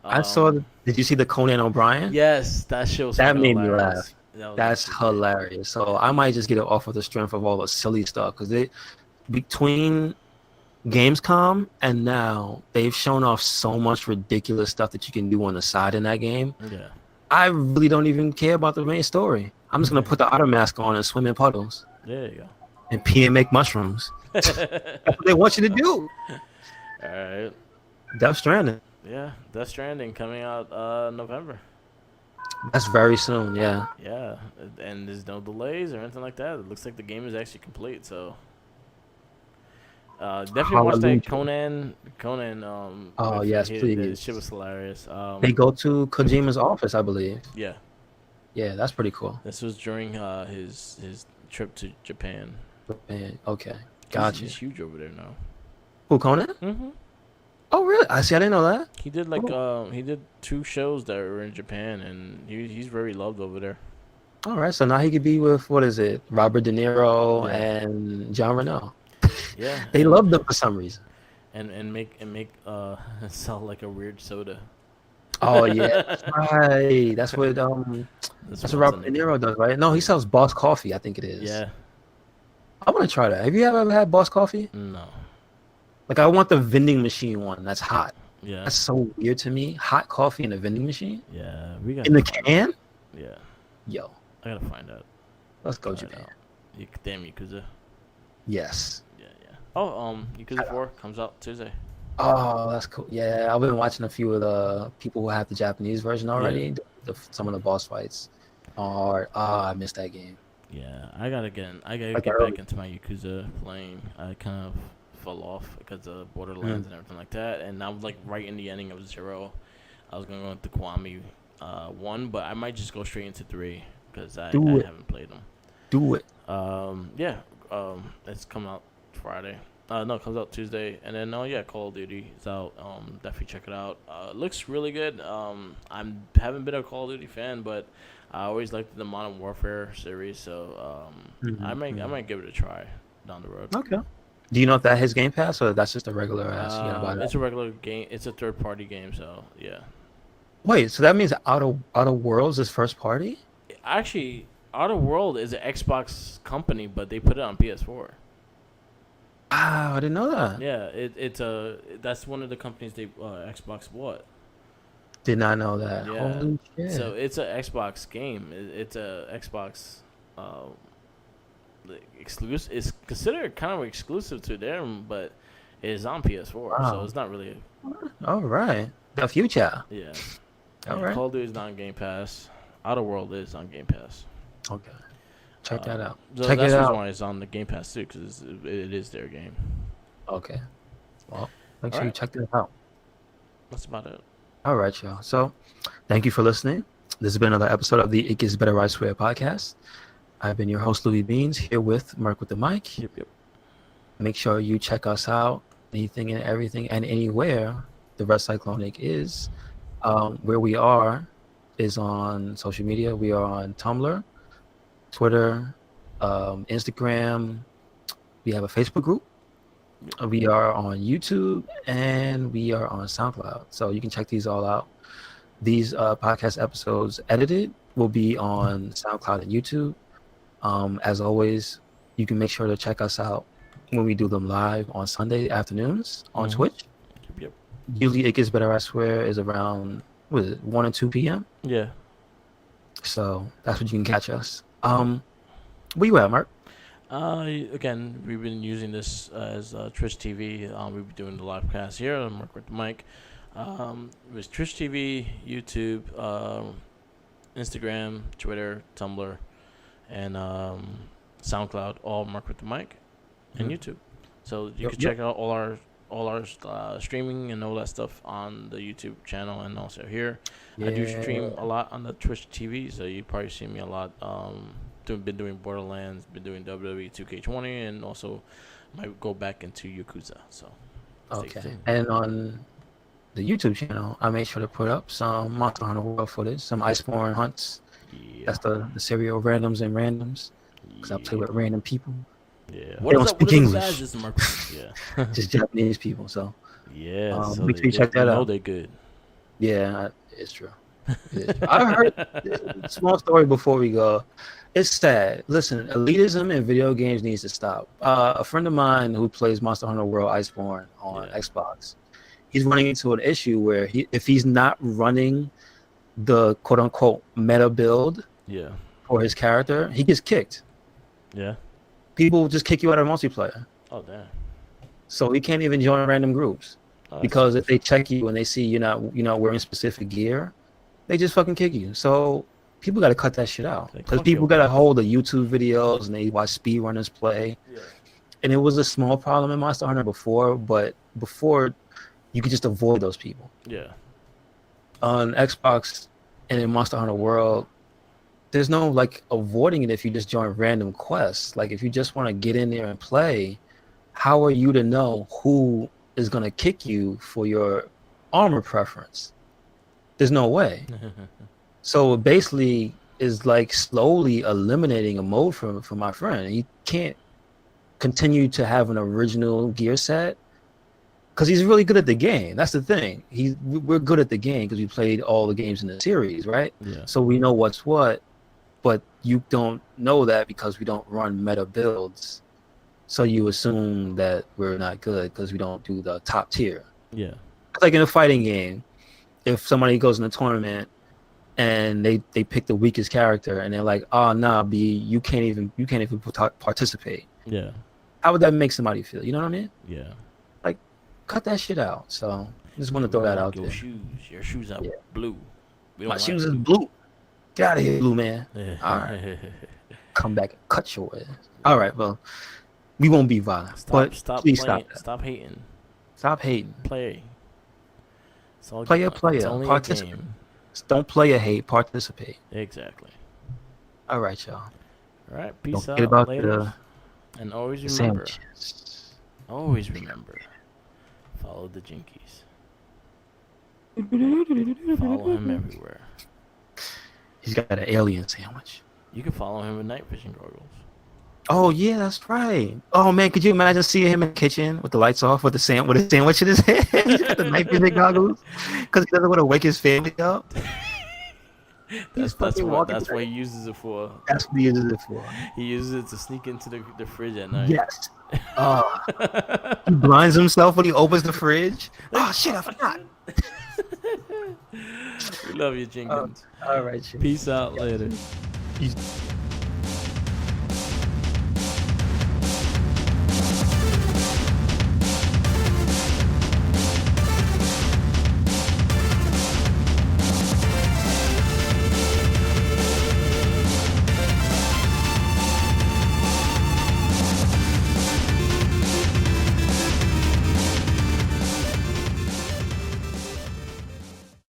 I saw. Did you see the Conan O'Brien? Yes, that shit was That fucking made me hilarious. laugh. That's hilarious. So I might just get it off of the strength of all the silly stuff, because they, between Gamescom and now, they've shown off so much ridiculous stuff that you can do on the side in that game. Yeah. I really don't even care about the main story. I'm just gonna put the otter mask on and swim in puddles There you go. and pee and make mushrooms. That's what they want you to do. All right. Death Stranding. Yeah, Death Stranding coming out November. That's very soon. Yeah. Yeah, and there's no delays or anything like that. It looks like the game is actually complete. So definitely watch that Conan. Oh yes, The please. shit was hilarious. They go to Kojima's office, I believe. Yeah, Yeah, that's pretty cool. this was during his trip to Japan. Man, okay, gotcha. He's huge over there now. Who, Conan? Mm-hmm. Oh, really? I see. I didn't know that. He did he did 2 shows that were in Japan, and he's very loved over there. All right, so now he could be with, what is it, Robert De Niro Yeah. and John Reno. Yeah, They love them for some reason. and make sell like a weird soda. Oh yeah, that's right. That's what that's what Robert De Niro does, right? No, he sells Boss Coffee, I think it is. Yeah. I want to try that. Have you ever had Boss Coffee? No. Like, I want the vending machine one that's hot. Yeah. That's so weird to me. Hot coffee in a vending machine? Yeah. We got In the can? Yeah. Yo, I gotta find out. let's go Find Japan. out. Damn Yakuza. Yes. Yeah. Oh, Yakuza 4 comes out Tuesday. Oh, that's cool. Yeah, I've been watching a few of the people who have the Japanese version already. Some of the boss fights are hard. I missed that game. Yeah, I gotta get Like get early. back into my Yakuza playing. I kind of fell off because of Borderlands and everything like that, and I'm like right in the ending of 0. I was gonna go into Kiwami 1, but I might just go straight into 3 because I haven't played them. Do it. Yeah. It's coming out Friday. No, it comes out Tuesday, and then Call of Duty is out. Definitely check it out. It looks really good. I haven't been a Call of Duty fan, but I always liked the Modern Warfare series, so I might give it a try down the road. Okay. Do you know if that has Game Pass, or that's just a regular ass? It's a regular game. It's a third-party game, so yeah. Wait, so that means Outer Worlds is first party? Actually, Outer World is an Xbox company, but they put it on PS4. Wow, I didn't know that. Yeah, that's one of the companies Xbox bought. Did not know that. Yeah. Holy shit. So it's an Xbox game. It's a Xbox exclusive. It's considered kind of exclusive to them, but it is on PS4, Wow. so it's not really. All right. The future. Yeah. All right. Call of Duty is not on Game Pass. Outer World is on Game Pass. Okay. Check that out. So Check that's it the out. reason why it's on the Game Pass too, because it is their game. Okay. Well, make All sure you right. check that out. That's about it. All right, y'all. So, thank you for listening. This has been another episode of the It Gets Better, I Swear podcast. I've been your host, Louis Beans, here with Mark with the mic. Yep. Make sure you check us out, anything and everything and anywhere the RedCycloneInc is. Where we are is on social media. We are on Tumblr, Twitter, Instagram. We have a Facebook group. We are on YouTube, and we are on SoundCloud. So you can check these all out. These podcast episodes edited will be on SoundCloud and YouTube. As always, you can make sure to check us out when we do them live on Sunday afternoons on Twitch. Yep. Usually It Gets Better, I Swear, is around, 1 and 2 p.m.? Yeah. So that's what you can catch us. Where you at, Mark? Again, we've been using this as Twitch TV. We've been doing the live cast here on Mark with the Mic. It was Twitch TV, YouTube, Instagram, Twitter, Tumblr, and SoundCloud, all Mark with the Mic, and YouTube. So you can check out all our streaming and all that stuff on the YouTube channel and also here. I do stream a lot on the Twitch TV, so you probably see me a lot. Been doing Borderlands, been doing WWE 2K20, and also might go back into Yakuza. So okay. And on the YouTube channel, I made sure to put up some Monster Hunter World footage, some Iceborne hunts. Yeah. That's the serial randoms and randoms. Because I play with random people. Yeah. They don't speak English. Yeah. Just Japanese people. So yeah. So make sure you check that out. They're good. Yeah, it's true. I heard small story before we go. It's sad. Listen, elitism in video games needs to stop. A friend of mine who plays Monster Hunter World Iceborne on Xbox, he's running into an issue where if he's not running the quote unquote meta build for his character, he gets kicked. Yeah. People just kick you out of multiplayer. Oh damn. So he can't even join random groups. Because if they check you and they see you're not wearing specific gear, they just fucking kick you. So people got to cut that shit out, because people got to hold the YouTube videos and they watch speedrunners play. Yeah. And it was a small problem in Monster Hunter before, but before you could just avoid those people. Yeah. On Xbox and in Monster Hunter World, there's no like avoiding it if you just join random quests. Like if you just want to get in there and play, how are you to know who is going to kick you for your armor preference? There's no way. So it basically is like slowly eliminating a mode for my friend. He can't continue to have an original gear set because he's really good at the game. That's the thing. We're good at the game because we played all the games in the series, right? Yeah. So we know what's what, but you don't know that because we don't run meta builds. So you assume that we're not good because we don't do the top tier. Yeah. Like in a fighting game, if somebody goes in a tournament and they pick the weakest character and they're like, oh nah, B, you can't even participate. Yeah. How would that make somebody feel? You know what I mean? Yeah. Like, cut that shit out. So I just want to throw that out there. Your shoes are blue. My shoes is blue. Get out of here, blue man. Yeah. All right. Come back and cut your ass. All right, well, we won't be violent. Stop hating. Stop hating. Play. Player. Participate. Don't play or hate. Participate. Exactly. All right, y'all. All right. Peace Don't out. Forget about later. And always remember. Always remember. Follow the Jinkies. Follow him everywhere. He's got an alien sandwich. You can follow him with night vision goggles. Oh yeah, that's right. Oh man, could you imagine seeing him in the kitchen with the lights off with a sandwich in his hand? He's got the night vision goggles because he doesn't want to wake his family up. That's what he uses it for. That's what he uses it for. He uses it to sneak into the fridge at night. Yes. He blinds himself when he opens the fridge. Oh shit, I forgot. We love you, Jenkins. All right. Peace out later. Peace.